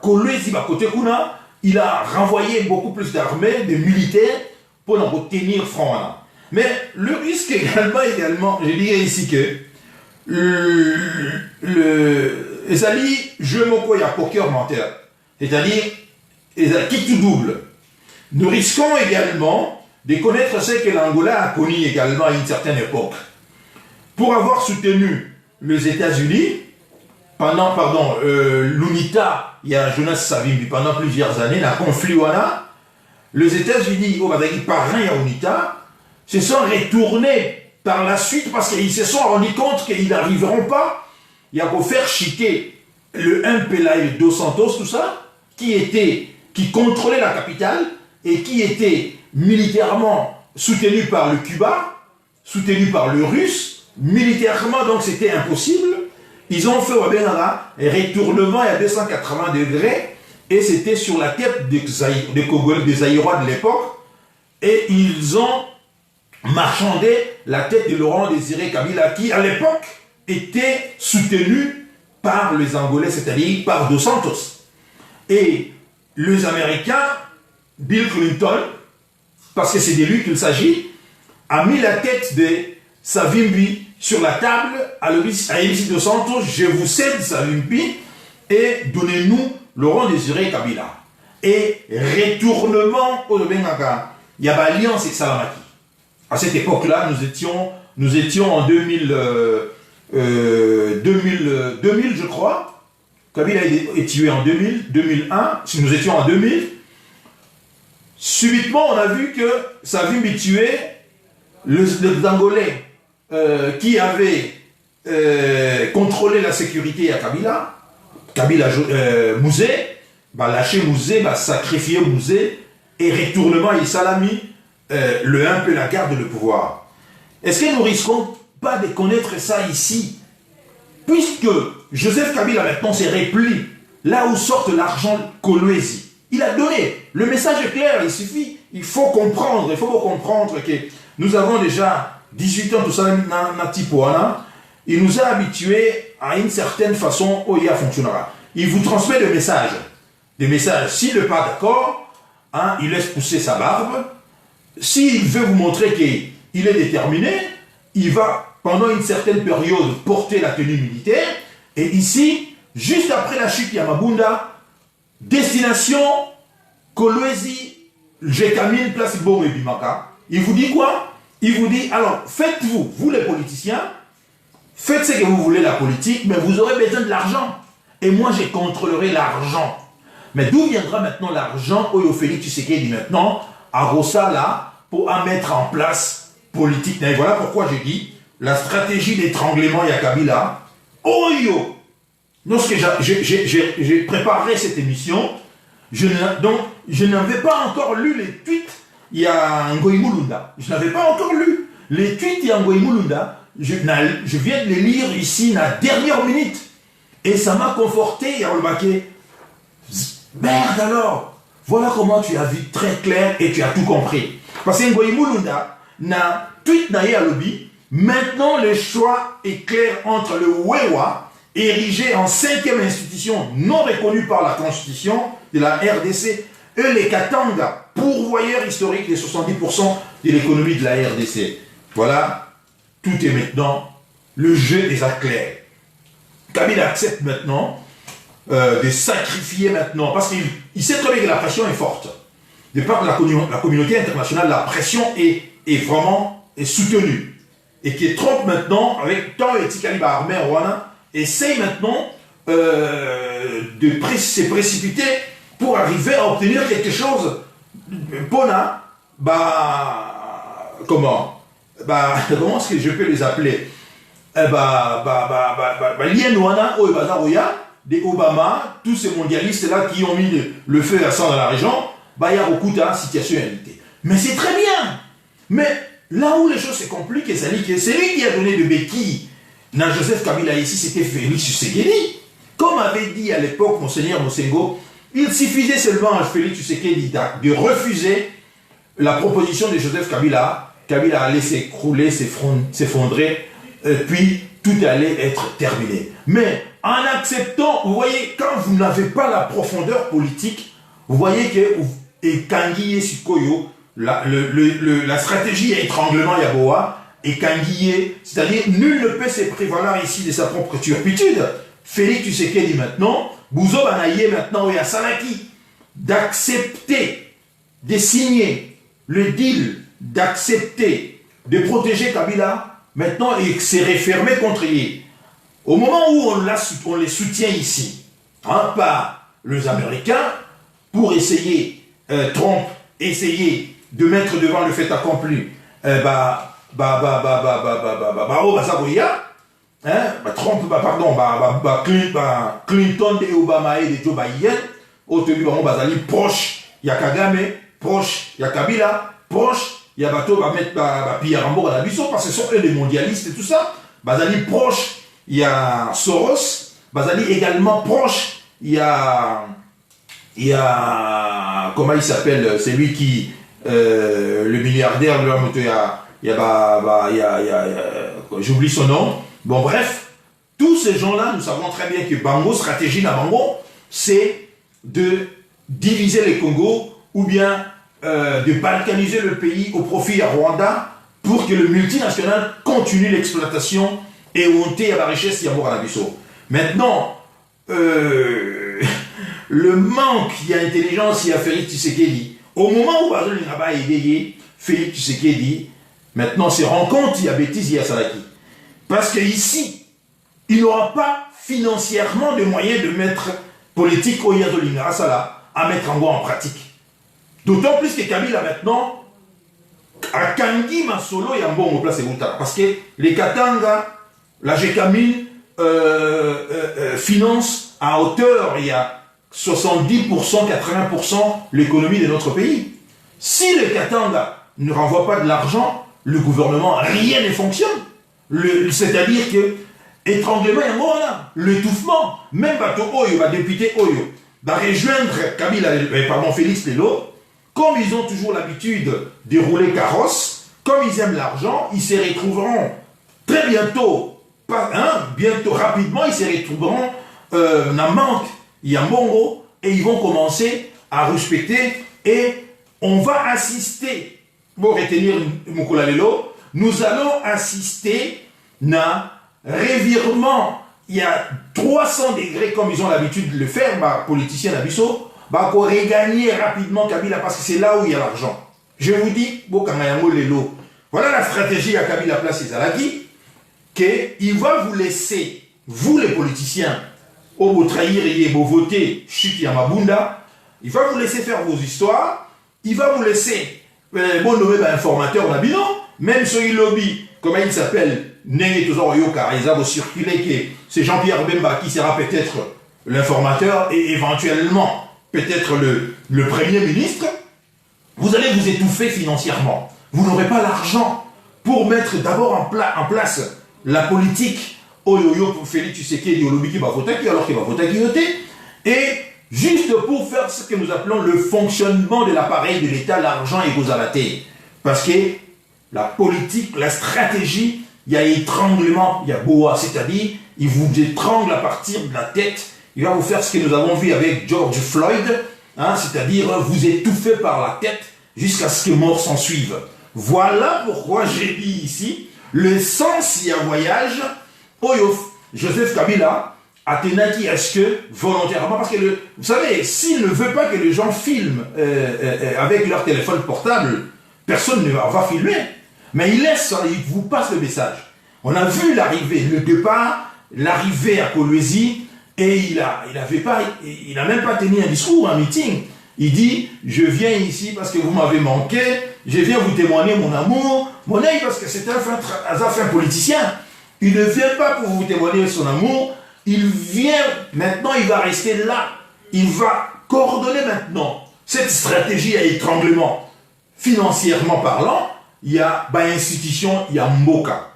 Kolwezi, côté Kuna, il a renvoyé beaucoup plus d'armées, de militaires, pour en tenir front. Mais le risque également, je dirais ici que les alliés jouent beaucoup à poker menteur. C'est-à-dire, qui tout double. Nous risquons également de connaître ce que l'Angola a connu également à une certaine époque. Pour avoir soutenu les États-Unis, pendant, l'UNITA, il y a Jonas Savimbi, pendant plusieurs années, la conflit wana, les États-Unis, par rien à l'UNITA, se sont retournés par la suite parce qu'ils se sont rendus compte qu'ils n'arriveront pas. Il y a qu'à faire chiquer le MPLA et Dos Santos, tout ça, qui contrôlait la capitale et qui était militairement soutenu par le Cuba, soutenu par le Russe. Militairement, donc, c'était impossible. Ils ont fait un retournement à 280 degrés et c'était sur la tête des Zaïrois de l'époque. Et ils ont marchandé la tête de Laurent Désiré Kabila qui, à l'époque, était soutenu par les Angolais, c'est-à-dire par Dos Santos. Et les Américains, Bill Clinton, parce que c'est de lui qu'il s'agit, a mis la tête de Savimbi sur la table à Elisée Dos Santos, je vous cède Savimbi et donnez-nous Laurent Désiré Kabila. Et retournement au Bengaka, il y a alliance avec Salamaki. à cette époque-là, nous étions en 2000, 2000, je crois. Kabila est tué en 2000, 2001. Si nous étions en 2000, subitement, on a vu que Savimbi tuait le Angolais qui avait contrôlé la sécurité à Kabila. Kabila Mouzé, bah, lâché Mouzé, bah, sacrifié Mouzé, et retournement et Salami, un peu la garde le pouvoir. Est-ce que nous risquons pas de connaître ça ici? Puisque Joseph Kabila maintenant s'est repli, là où sort l'argent Kolwezi. Il a donné, le message est clair, il faut comprendre que nous avons déjà 18 ans, tout ça, il nous a habitués à une certaine façon où il fonctionnera. Il vous transmet des messages. S'il n'est pas d'accord, hein, il laisse pousser sa barbe. S'il veut vous montrer qu'il est déterminé, il va, pendant une certaine période, porter la tenue militaire. Et ici, juste après la chute Yamabunda, destination Kolwezi, Jekamine, place Bomo et Bimaka. Il vous dit quoi? Il vous dit, alors, faites-vous, vous les politiciens, faites ce que vous voulez la politique, mais vous aurez besoin de l'argent. Et moi, je contrôlerai l'argent. Mais d'où viendra maintenant l'argent Oyo Félix Tshisekedi maintenant, à Rossala, pour mettre en place politique? Et voilà pourquoi je dis, la stratégie d'étranglement Yakabila, Oyo. Lorsque j'ai préparé cette émission, je n'avais pas encore lu les tweets, il y a Ngoï Mulunda. Je n'avais pas encore lu les tweets, il y a Ngoï Mulunda. Je viens de les lire ici, la dernière minute. Et ça m'a conforté, Yarolbake. Merde alors, voilà comment tu as vu très clair et tu as tout compris. Parce que Ngoï Mulunda n'a tweet naïe à lobby. Maintenant, le choix est clair entre le Wewa, érigé en 5e institution non reconnue par la Constitution de la RDC, et les Katanga, pourvoyeurs historiques de 70% de l'économie de la RDC. Voilà, tout est maintenant, le jeu est clair. Kabila accepte maintenant de sacrifier maintenant, parce qu'il sait très bien que la pression est forte. De part de la communauté internationale, la pression est vraiment soutenue. Et qui trompe maintenant, avec tant et Tikaliba armé Rwanda, essaye maintenant de se précipiter pour arriver à obtenir quelque chose. Pona, comment est-ce que je peux les appeler? Lien Rwanda, Oya, des Obama, tous ces mondialistes-là qui ont mis le feu à sang dans la région, il y a beaucoup de situations réalité. Mais c'est très bien. Mais là où les choses se compliquent, c'est lui qui a donné de béquilles dans Joseph Kabila ici, c'était Félix Tshisekedi. Comme avait dit à l'époque Monseigneur Mosengo, il suffisait seulement à Félix Tshisekedi de refuser la proposition de Joseph Kabila. Kabila allait s'écrouler, s'effondrer, puis tout allait être terminé. Mais en acceptant, vous voyez, quand vous n'avez pas la profondeur politique, vous voyez que et Kangiye Sikoyo, la stratégie à étranglement Yaboa et Kangiye, c'est-à-dire nul ne peut se prévaloir ici de sa propre turpitude. Félix Tshisekedi maintenant, Bouzo Banaye maintenant et à Salaki, d'accepter, de signer le deal, d'accepter, de protéger Kabila, maintenant et s'est refermé contre lui. Au moment où on les soutient ici, hein, par les Américains, pour essayer, Trump, essayer de mettre devant le fait accompli, Clinton et Obama et de Joe Biden, au début, bazali proche, il y a Kagame, proche, il y a Kabila, proche, il y a Bato, Pierre Rambo à la Bissot, parce que ce sont eux les mondialistes et tout ça. Bazali proche, il y a Soros, Bazali également proche, il y a comment il s'appelle, c'est lui qui, le milliardaire de la moto, j'oublie son nom. Bon, bref, tous ces gens-là, nous savons très bien que Bango, stratégie à Bango, c'est de diviser les Congos ou bien de balkaniser le pays au profit à Rwanda pour que le multinational continue l'exploitation et monter à la richesse Yambo Rabiso. Maintenant, le manque d'intelligence, il y a Félix Tshisekedi. Au moment où Bazou Naba est éveillé, Félix Tshisekedi Maintenant, c'est rencontre, il y a bêtise, il y a salaki. Parce qu'ici, il n'aura pas financièrement de moyens de mettre politique au Yadolingara Sala à mettre en pratique. D'autant plus que Kabila maintenant, à Kangi Masolo, il y a un bon place et parce que les Katanga, la GECAMIN finance à hauteur, il y a 70%, 80% l'économie de notre pays. Si les Katanga ne renvoient pas de l'argent, le gouvernement, rien ne fonctionne. C'est-à-dire que étranglement, l'étouffement, même bateau Oyo, député Oyo, va rejoindre Kabila, Félix Lelo, comme ils ont toujours l'habitude de rouler carrosse, comme ils aiment l'argent, ils se retrouveront très bientôt, rapidement, ils se retrouveront dans manque, il y a Mbongo, et ils vont commencer à respecter, et on va assister, pour retenir Moukoula Lelo, nous allons assister à revirement, il y a 300 degrés comme ils ont l'habitude de le faire, politiciens d'Abisso, pour regagner rapidement Kabila parce que c'est là où il y a l'argent. Je vous dis, voilà la stratégie à Kabila Place et Zalaki, qu'il va vous laisser, vous les politiciens, au beau trahir et beau voter, Chiki Yamabunda, il va vous laisser faire vos histoires, il va vous laisser, bon nommer informateur, même sur le lobby, comment il s'appelle, Nene Tozoro Yoka, ils vont circuler que c'est Jean-Pierre Bemba qui sera peut-être l'informateur et éventuellement peut-être le Premier ministre, vous allez vous étouffer financièrement. Vous n'aurez pas l'argent pour mettre d'abord en place la politique Oyoyo pour Félix Tshisekedi Olobi qui va voter alors qu'il va voter et juste pour faire ce que nous appelons le fonctionnement de l'appareil de l'État, l'argent et vous abattés. Parce que la politique, la stratégie, il y a étranglement, il y a boa, c'est-à-dire, il vous étrangle à partir de la tête. Il va vous faire ce que nous avons vu avec George Floyd, c'est-à-dire vous étouffer par la tête jusqu'à ce que mort s'en suive. Voilà pourquoi j'ai dit ici, le sens y a voyage, Joseph Kabila, Athénaki, est-ce que volontairement, parce que vous savez, s'il ne veut pas que les gens filment avec leur téléphone portable, personne ne va filmer. Mais il laisse, il vous passe le message. On a vu l'arrivée, le départ, l'arrivée à Kolwezi, et il n'a même pas tenu un discours, un meeting. Il dit, je viens ici parce que vous m'avez manqué, je viens vous témoigner mon amour, mon œil, parce que c'est un politicien. Il ne vient pas pour vous témoigner son amour, il vient, maintenant il va rester là, il va coordonner maintenant cette stratégie à étranglement, financièrement parlant. Il y a institution, il y a Mboka.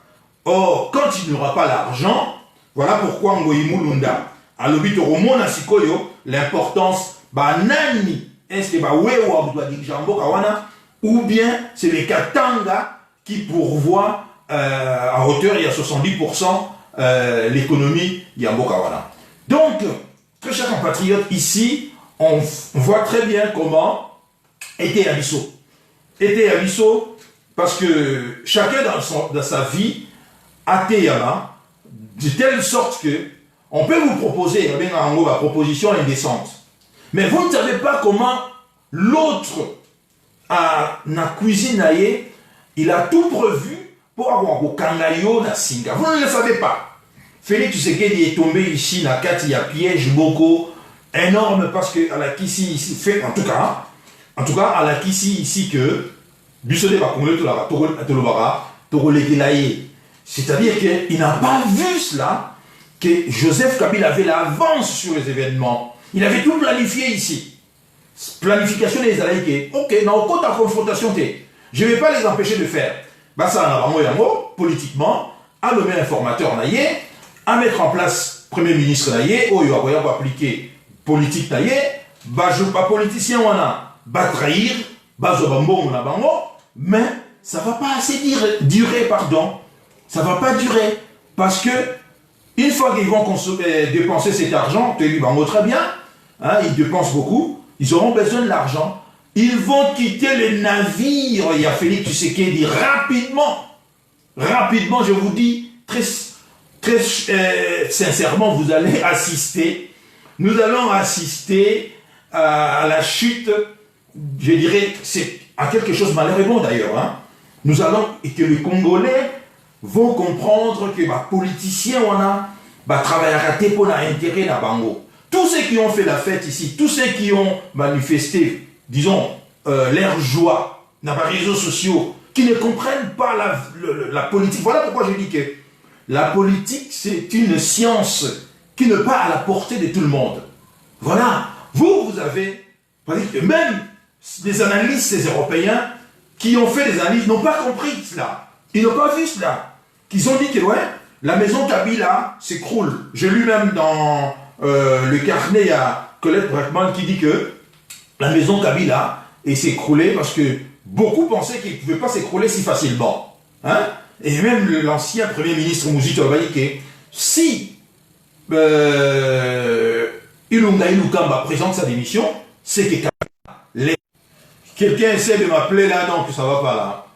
Or, quand il n'y aura pas l'argent, voilà pourquoi Ngoïmou Lunda, à l'obitoromo Sikoyo, l'importance, nani, est-ce que Wewa doit diriger Mboka wana, ou bien c'est les Katanga qui pourvoient à hauteur, il y a 70% l'économie, il y a Mboka wana. Donc, très chers compatriotes, ici, on voit très bien comment était Abisso. Parce que chacun dans sa vie a Théama, de telle sorte que on peut vous proposer, la proposition indécente. Mais vous ne savez pas comment l'autre a na cuisine, il a tout prévu pour avoir au Kangayo na Singa. Vous ne le savez pas. Félix Tshisekedi est tombé ici, na Kati, il y a piège beaucoup énorme parce que à la Kissi ici fait en tout cas à la Kissi ici que c'est-à-dire qu'il n'a pas vu cela, que Joseph Kabila avait l'avance sur les événements. Il avait tout planifié ici. Planification des Alaïques. Ok, dans le compte de confrontation, je ne vais pas les empêcher de faire. Ça, politiquement, à nommer informateur, à mettre en place Premier ministre, à appliquer politique, je pas politicien, trahir, mais ça ne va pas assez durer, pardon. Ça ne va pas durer. Parce que, une fois qu'ils vont dépenser cet argent, tu dis, très bien, ils dépensent beaucoup, ils auront besoin de l'argent. Ils vont quitter les navires, il y a Félix Tshisekedi, rapidement, je vous dis, très sincèrement, vous allez assister, nous allons assister à la chute, je dirais, c'est à quelque chose malheureusement d'ailleurs, nous allons, et que les Congolais vont comprendre que les politiciens, on a travaillé à rater pour l'intérêt de Bango. Tous ceux qui ont fait la fête ici, tous ceux qui ont manifesté, disons, leur joie dans les réseaux sociaux, qui ne comprennent pas la politique. Voilà pourquoi je dis que la politique, c'est une science qui n'est pas à la portée de tout le monde. Voilà. Vous avez, même des analystes européens qui ont fait des analyses n'ont pas compris cela. Ils n'ont pas vu cela. Ils ont dit que ouais, la maison Kabila s'écroule. J'ai lu même dans le carnet à Colette Brackman qui dit que la maison Kabila s'est écroulée parce que beaucoup pensaient qu'il ne pouvait pas s'écrouler si facilement. Hein? Et même l'ancien Premier ministre Mouzito Abaïke, si Ilunga Ilukamba présente sa démission, c'est que quelqu'un essaie de m'appeler là, donc ça va pas là.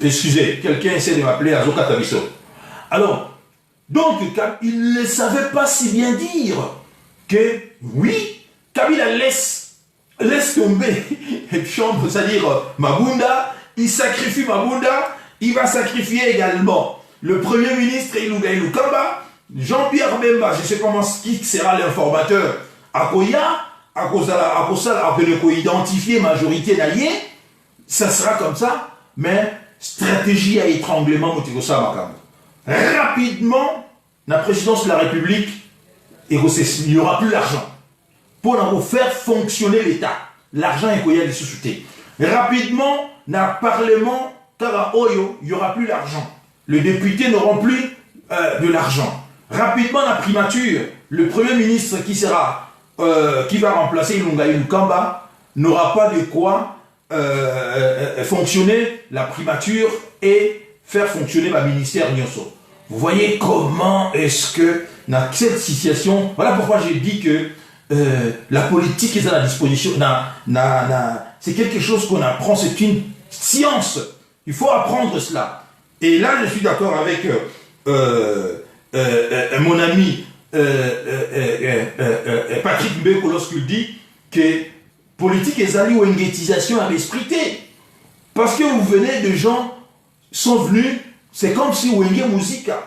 Excusez, quelqu'un essaie de m'appeler à Zokatabiso. Alors, donc, il ne savait pas si bien dire que, oui, Kabila laisse tomber chambre, c'est-à-dire Mabunda, il sacrifie Mabunda, il va sacrifier également le Premier ministre Ilunga Ilukamba, Jean-Pierre Bemba, je ne sais pas qui sera l'informateur, Akoya, à cause de identifier majorité d'alliés, ça sera comme ça, mais stratégie à étranglement, rapidement, la présidence de la République, il n'y aura plus l'argent. Pour faire fonctionner l'État, l'argent est qu'il y a des sous-soutés. Rapidement, dans le Parlement, il n'y aura plus l'argent. Les députés n'auront plus de l'argent. Rapidement, la primature, le Premier ministre qui va remplacer Ilunga Ilukamba n'aura pas de quoi fonctionner la primature et faire fonctionner le ministère Nyonso. Vous voyez comment est-ce que dans cette situation, voilà pourquoi j'ai dit que la politique est à la disposition, c'est quelque chose qu'on apprend, c'est une science, il faut apprendre cela. Et là je suis d'accord avec mon ami Patrick Mbeko lorsqu'il dit que politique est allée ou inguettisation à l'esprit. Parce que vous venez de gens sont venus, c'est comme si Wenge Musika,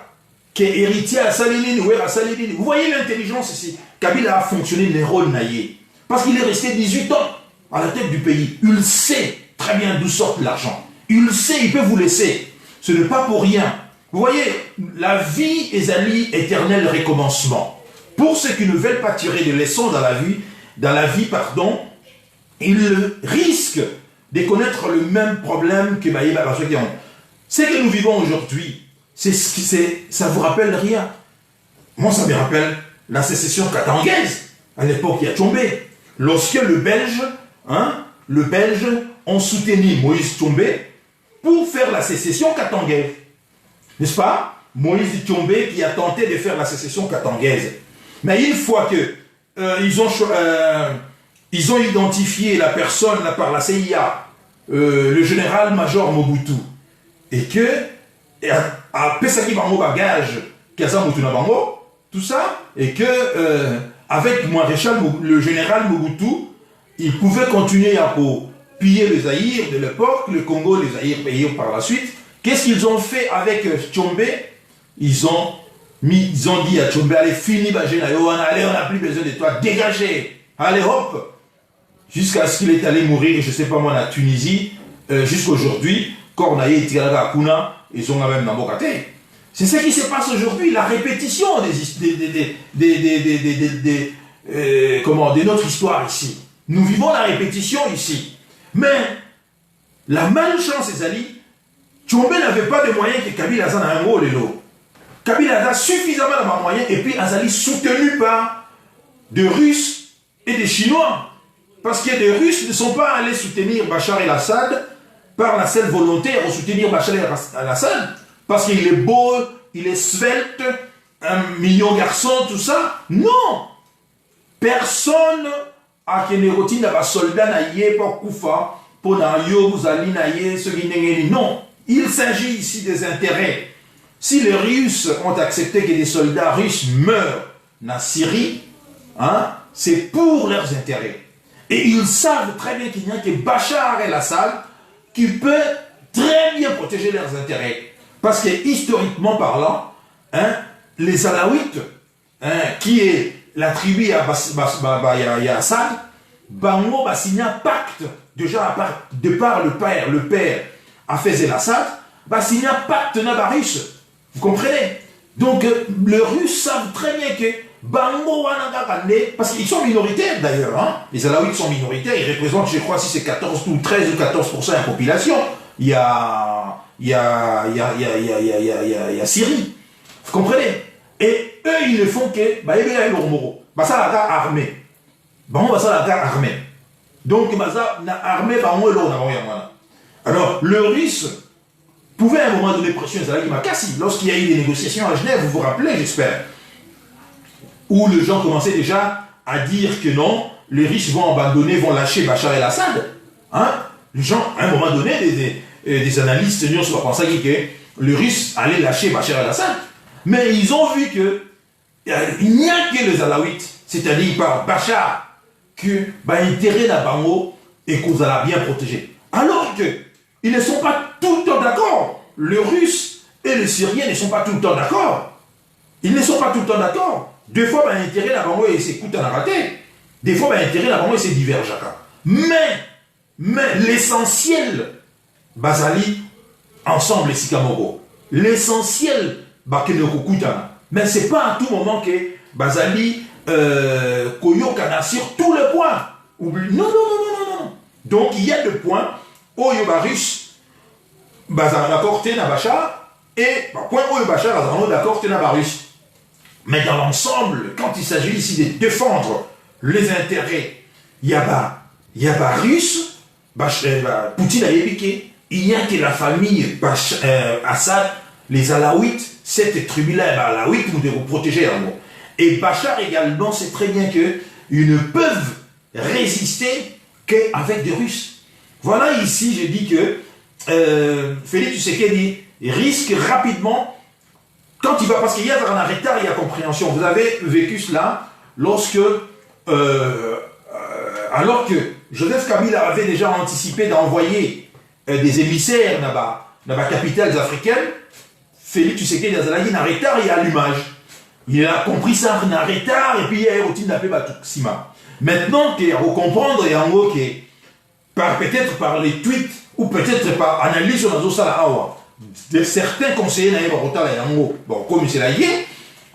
qui est héritier à Salinine ou à Salinine. Vous voyez l'intelligence ici. Kabila a fonctionné les rôles naïfs. Parce qu'il est resté 18 ans à la tête du pays. Il sait très bien d'où sort l'argent. Il sait, il peut vous laisser. Ce n'est pas pour rien. Vous voyez, la vie est alliée éternel recommencement. Pour ceux qui ne veulent pas tirer des leçons dans la vie, ils risquent de connaître le même problème que Maïba Basokian. Ce que nous vivons aujourd'hui, ça vous rappelle rien. Moi, ça me rappelle la sécession katangaise, à l'époque il y a tombé. Lorsque le Belge ont soutenu Moïse Tombé pour faire la sécession katangaise. N'est-ce pas? Moïse Tombé qui a tenté de faire la sécession katangaise. Mais une fois que ils ont identifié la personne là, par la CIA, le général-major Mobutu, et que à Pesaki Bango bagage, Kaza Mutuna Bango, tout ça, et que avec le général Mobutu, il pouvait continuer à piller les Zaïre de l'époque, le Congo, les Zaïre payés par la suite. Qu'est-ce qu'ils ont fait avec Tchombe? Ils ont dit à Tchombe, allez, fini, allez, on n'a plus besoin de toi, dégagez, allez, hop, jusqu'à ce qu'il est allé mourir, je ne sais pas moi, en Tunisie, jusqu'à aujourd'hui, Kornaye et Tigalaga Akuna, ils sont même dans Bokate. C'est ce qui se passe aujourd'hui, la répétition de notre histoire ici. Nous vivons la répétition ici. Mais la malchance, les alliés, Tchombe n'avait pas de moyens que Kabila Azan a un gros lélo. Kabila a suffisamment de moyens et puis Azali soutenu par des Russes et des Chinois. Parce que les Russes ne sont pas allés soutenir Bachar el-Assad par la seule volonté de soutenir Bachar el-Assad. Parce qu'il est beau, il est svelte, un million de garçons, tout ça. Non! Personne a qu'un n'a pas soldat naïe pour Koufa, pour Nayo, vous allez naïe, ce qui n'est non. Il s'agit ici des intérêts. Si les Russes ont accepté que des soldats russes meurent en Syrie, c'est pour leurs intérêts. Et ils savent très bien qu'il n'y a que Bachar el-Assad qui peut très bien protéger leurs intérêts. Parce que historiquement parlant, hein, les Alaouites, hein, qui est la tribu à Assad, Bango a signé un pacte, déjà de par le père a fait Assad, va signer un pacte nabarus. Vous comprenez? Donc les Russes savent très bien que Bango parce qu'ils sont minoritaires d'ailleurs, hein. Les Alaouites sont minoritaires, ils représentent, je crois, si c'est 14 ou 13 ou 14% de la population. Il y a Syrie. Vous comprenez? Et eux, ils ne font que ça la gare armée. Ça la gare armée. Donc, ça armée, alors, le Russe pouvait à un moment donner pression lorsqu'il y a eu des négociations à Genève, vous vous rappelez, j'espère, où les gens commençaient déjà à dire que non, les Russes vont abandonner, vont lâcher Bachar el-Assad. Hein? Les gens, à un moment donné, des analystes se sont pensé que les Russes allaient lâcher Bachar el-Assad. Mais ils ont vu que il n'y a que les Alaouites, c'est-à-dire par Bachar, que l'intérêt d'un Bango et qu'on allait bien protéger. Alors qu'ils ne sont pas tout le temps d'accord. Les Russes et les Syriens ne sont pas tout le temps d'accord. Ils ne sont pas tout le temps d'accord. Des fois, l'intérêt d'un Bango s'écoute en raté. Des fois, l'intérêt d'un Bango diverge. Mais l'essentiel, Bazali, ensemble, les Sikamoro. L'essentiel, mais ce n'est pas à tout moment que Bazali Koyokana sur tous les points. Non. Donc il y a deux points. Oyobarus, Bazar d'accord, Tena Bachar, et point Oyobachar, Bazar d'accord, Tena Barus. Mais dans l'ensemble, quand il s'agit ici de défendre les intérêts, il y a Barus, Poutine a évoqué, il n'y a que la famille Assad, les Alaouites, cette tribu-là, Alaouites, nous devons protéger en gros. Et Bachar également sait très bien qu'ils ne peuvent résister qu'avec des Russes. Voilà ici, je dis que Félix Tshisekedi risque rapidement, quand il va, parce qu'il y a un retard, il y a compréhension. Vous avez vécu cela lorsque, alors que Joseph Kabila avait déjà anticipé d'envoyer des émissaires dans la capitale africaine, Félix Tshisekedi a un retard et allumage. Il a compris ça, un retard, et puis il y a une routine d'appel Batuksima. Maintenant, il faut comprendre, et en gros, peut-être par les tweets, ou peut-être par analyse sur la Zosala Awa, de certains conseillers n'avaient pas retard, et en gros, bon, comme c'est là,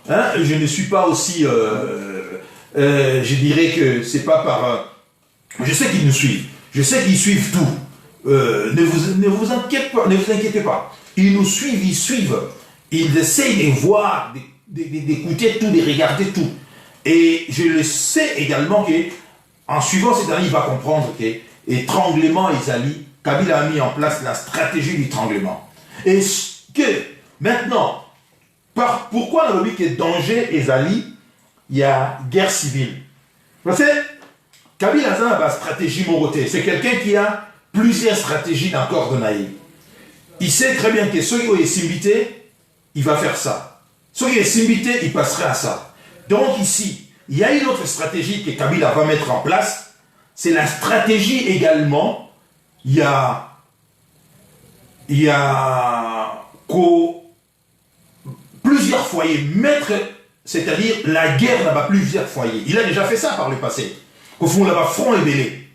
hein, je ne suis pas aussi, je dirais que c'est pas par. Je sais qu'ils nous suivent, je sais qu'ils suivent tout. Ne vous inquiétez pas. Ils nous suivent, ils essayent de voir, d'écouter tout, de regarder tout. Et je le sais également qu'en suivant cette année, il va comprendre que étranglement, Kabila a mis en place la stratégie d'étranglement. Et que maintenant, pourquoi on a dit que danger Ezali, il y a guerre civile. Parce que Kabila a une stratégie Moroté. C'est quelqu'un qui a plusieurs stratégies dans le corps de Naïm. Il sait très bien que ceux qui sont invité, il va faire ça. Ceux qui sont invités, il passerait à ça. Donc ici, il y a une autre stratégie que Kabila va mettre en place. C'est la stratégie également. Il y a plusieurs foyers. C'est-à-dire la guerre n'a pas plusieurs foyers. Il a déjà fait ça par le passé. Qu'au fond là-bas, front et belé.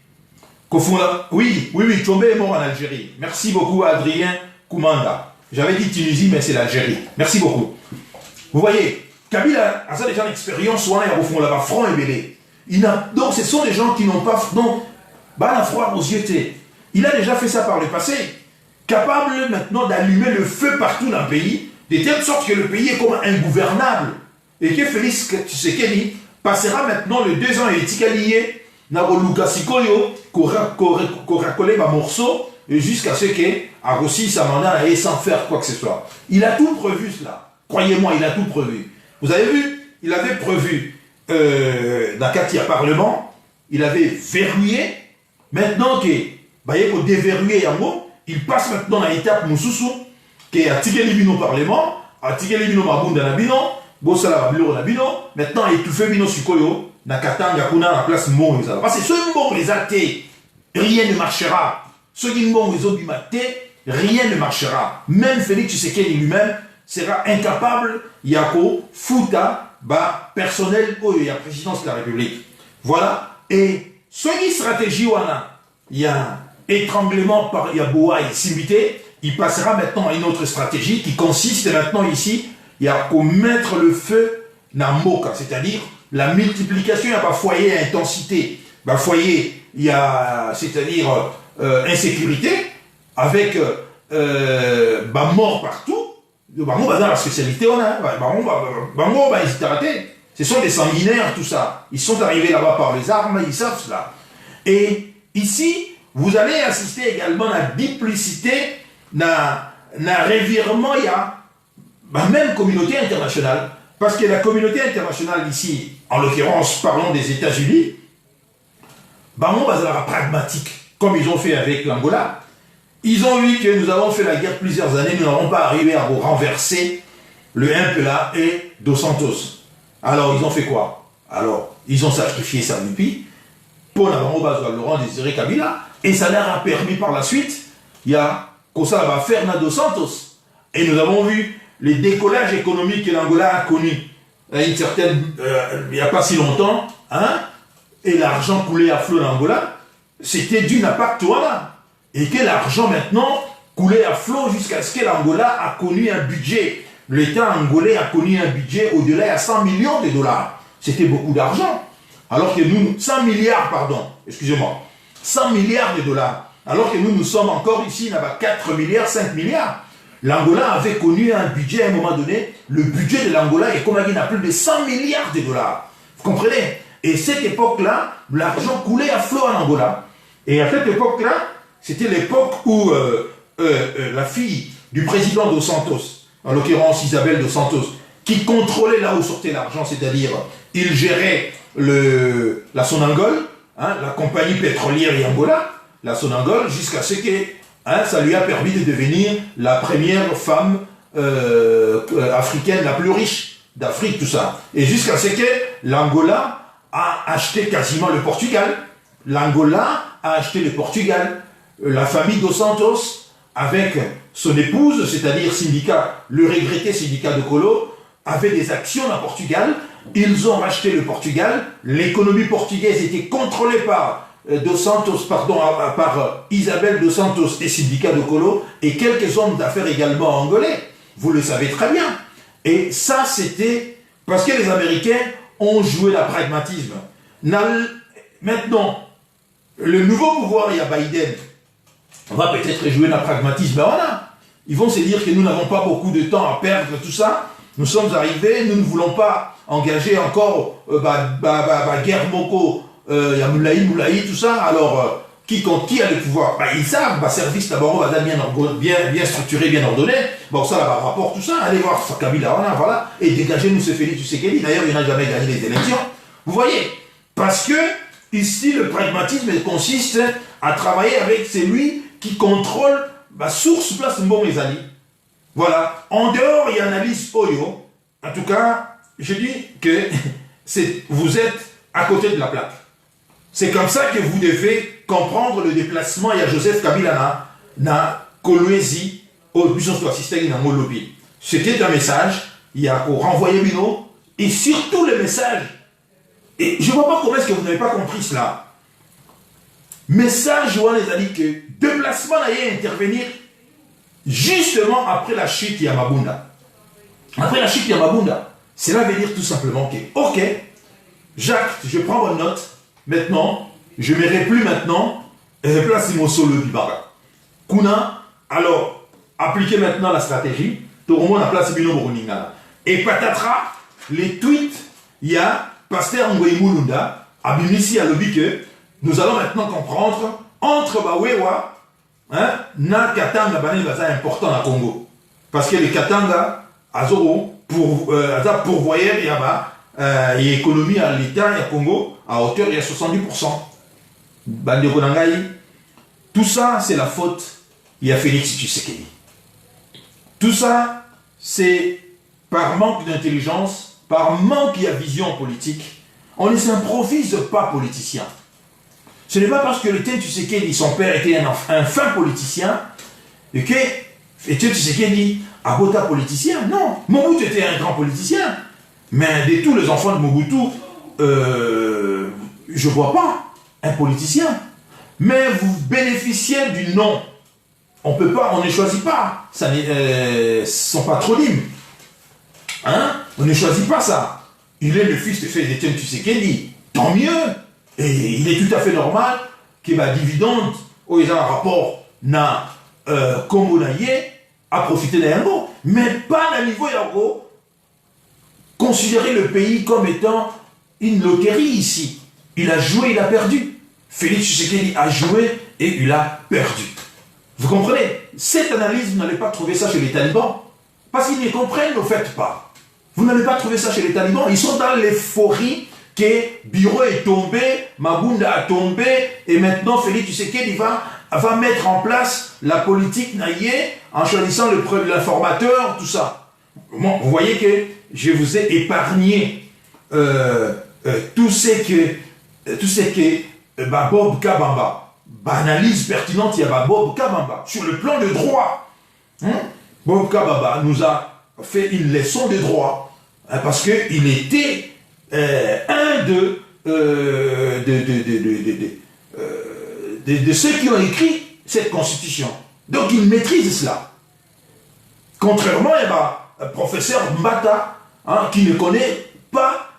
Oui, Tchombe est mort en Algérie. Merci beaucoup Adrien Koumanda. J'avais dit Tunisie, mais c'est l'Algérie. Merci beaucoup. Vous voyez, Kabila a déjà l'expérience, soit au fond là-bas, front et belé. Donc ce sont des gens qui n'ont pas. Donc, la froid aux yeux. Il a déjà fait ça par le passé. Capable maintenant d'allumer le feu partout dans le pays, de telle sorte que le pays est comme ingouvernable. Et que Félix Tshisekedi passera maintenant les 2 ans et éticalié dans le Lukasikoyo, qu'aura collé ma morceau, et jusqu'à ce qu'à Rossi, sa mandat et sans faire quoi que ce soit. Il a tout prévu cela. Croyez-moi, il a tout prévu. Vous avez vu, il avait prévu dans le quartier Parlement, il avait verrouillé. Maintenant qu'il faut déverrouiller en mot, il passe maintenant à l'étape Moussoussou, qui est à Tigeli-Bino Parlement, à Tigeli-Bino Mabounda Nabino, Bossala Babilo Nabino, maintenant étouffé Bino Sukoyo, dans Katanga, Kuna, à la place Mont. Parce que ceux qui ont les athées, rien ne marchera. Ceux qui ont les autres maté, rien ne marchera. Même Félix Tshisekedi lui-même sera incapable, Yako, Fouta, personnel, il y a présidence de la République. Voilà. Et ce qui stratégie, il y a étranglement par Yaboua et Simbité, il passera maintenant à une autre stratégie qui consiste maintenant ici, il y a qu'au mettre le feu dans Moka, c'est-à-dire la multiplication, il y a foyer à intensité, foyer, il y a, c'est-à-dire insécurité, avec mort partout. Bango, dans la spécialité, ce sont des sanguinaires, tout ça. Ils sont arrivés là-bas par les armes, ils savent cela. Et ici, vous allez assister également à la duplicité, à un revirement, il y a même communauté internationale. Parce que la communauté internationale ici, en l'occurrence, parlons des États-Unis, Bango Bazara pragmatique, comme ils ont fait avec l'Angola. Ils ont vu que nous avons fait la guerre plusieurs années, nous n'avons pas arrivé à renverser le MPLA et Dos Santos. Alors, ils ont fait quoi? Alors, ils ont sacrifié Sanupi pour Laurent Désiré Kabila, et ça leur a permis par la suite, il y a Kosa va faire Dos Santos. Et nous avons vu les décollages économiques que l'Angola a connus il n'y a pas si longtemps, et l'argent coulé à flot en Angola, c'était dû à Pactoana. Et que l'argent maintenant coulait à flot jusqu'à ce que l'Angola a connu un budget. L'État angolais a connu un budget au-delà de 100 millions de dollars. C'était beaucoup d'argent. Alors que nous, 100 milliards, pardon, excusez-moi, 100 milliards de dollars. Alors que nous sommes encore ici, il y a 4 milliards, 5 milliards. L'Angola avait connu un budget à un moment donné. Le budget de l'Angola est comme il a plus de 100 milliards de dollars. Vous comprenez? Et cette époque-là, l'argent coulait à flot en Angola. Et à cette époque-là, c'était l'époque où la fille du président Dos Santos, en l'occurrence Isabelle Dos Santos, qui contrôlait là où sortait l'argent, c'est-à-dire il gérait la Sonangol, la compagnie pétrolière Angola, la Sonangol, jusqu'à ce que ça lui a permis de devenir la première femme africaine la plus riche d'Afrique, tout ça. Et jusqu'à ce que l'Angola a acheté quasiment le Portugal. L'Angola a acheté le Portugal. La famille Dos Santos, avec son épouse, c'est-à-dire le regretté syndicat de Colo, avait des actions au Portugal. Ils ont racheté le Portugal. L'économie portugaise était contrôlée par par Isabelle Dos Santos et syndicat de Colo, et quelques hommes d'affaires également angolais. Vous le savez très bien. Et ça, c'était parce que les Américains ont joué le pragmatisme. Maintenant, le nouveau pouvoir, il y a Biden, on va peut-être jouer le pragmatisme. Ben voilà. Ils vont se dire que nous n'avons pas beaucoup de temps à perdre, tout ça. Nous sommes arrivés, nous ne voulons pas engager encore guerre Moko, Moulaï, tout ça. Alors, qui a le pouvoir? Ils savent, service d'abord, bien structuré, bien ordonné. Bon, ça, là, rapport, tout ça. Allez voir Kabila, voilà. Et dégagez-nous ce Félix Tshisekedi. D'ailleurs, il n'a jamais gagné les élections. Vous voyez? Parce que, ici, le pragmatisme consiste à travailler avec celui qui contrôle source place Mbon et Zali. Voilà. En dehors, il y a analyse Oyo. En tout cas, je dis que vous êtes à côté de la plaque. C'est comme ça que vous devez comprendre le déplacement. Il y a Joseph Kabila na Kolwezi au business de assisté dans Molobi. C'était un message. Il y a pour renvoyer Bino. Et surtout le message. Et je ne vois pas comment est-ce que vous n'avez pas compris cela. Message, les a dit que déplacement allait intervenir justement après la chute de Yamabunda. Après la chute de Yamabunda, cela veut dire tout simplement que, ok, Jacques, je prends bonne note, maintenant, je ne m'irai plus maintenant, et je place mon solo Bibara. Kuna, alors, appliquez maintenant la stratégie, tout le monde a placé Bino Boroningala. Et patatras, les tweets, il y a Pasteur Ngoï Mulunda, Abimisi a lobby que nous allons maintenant comprendre entre Bawewa, na Katanga, c'est important dans le Congo. Parce que les Katanga, Azoro, pourvoyeur, il y a économie à l'État, il y a Congo, à hauteur, il y a 70%. Bandeko Nangaï, tout ça, c'est la faute, il y a Félix Tshisekedi. Tout ça, c'est par manque d'intelligence, par manque de vision politique. On ne s'improvise pas politicien. Ce n'est pas parce que le Tshisekedi, son père, était un fin politicien, et que Étienne Tshisekedi a beau politicien. Non, Mobutu était un grand politicien. Mais de tous les enfants de Mobutu, je ne vois pas un politicien. Mais vous bénéficiez du nom. On peut pas, on ne choisit pas son patronyme. Hein? On ne choisit pas ça. Il est le fils d'Étienne Tshisekedi. Tant mieux. Et il est tout à fait normal que ma dividende, où il y a un rapport, na Congo naïe, a profité d'un yango. Mais pas à niveau yango. Considérer le pays comme étant une loterie ici. Il a joué, il a perdu. Félix Tshisekedi a joué et il a perdu. Vous comprenez? Cette analyse, vous n'allez pas trouver ça chez les talibans. Parce qu'ils ne comprennent au fait pas. Vous n'allez pas trouver ça chez les talibans. Ils sont dans l'euphorie que Biro est tombé, Mabunda a tombé, et maintenant Félix Tshisekedi va mettre en place la politique naïe en choisissant l'informateur, tout ça. Bon, vous voyez que je vous ai épargné tout ce que Bob Kabamba, analyse pertinente, il y a Bob Kabamba, sur le plan de droit. Bob Kabamba nous a fait une leçon de droit, parce qu'il était un de ceux qui ont écrit cette constitution. Donc il maîtrise cela. Contrairement à professeur Mbata, qui ne connaît pas,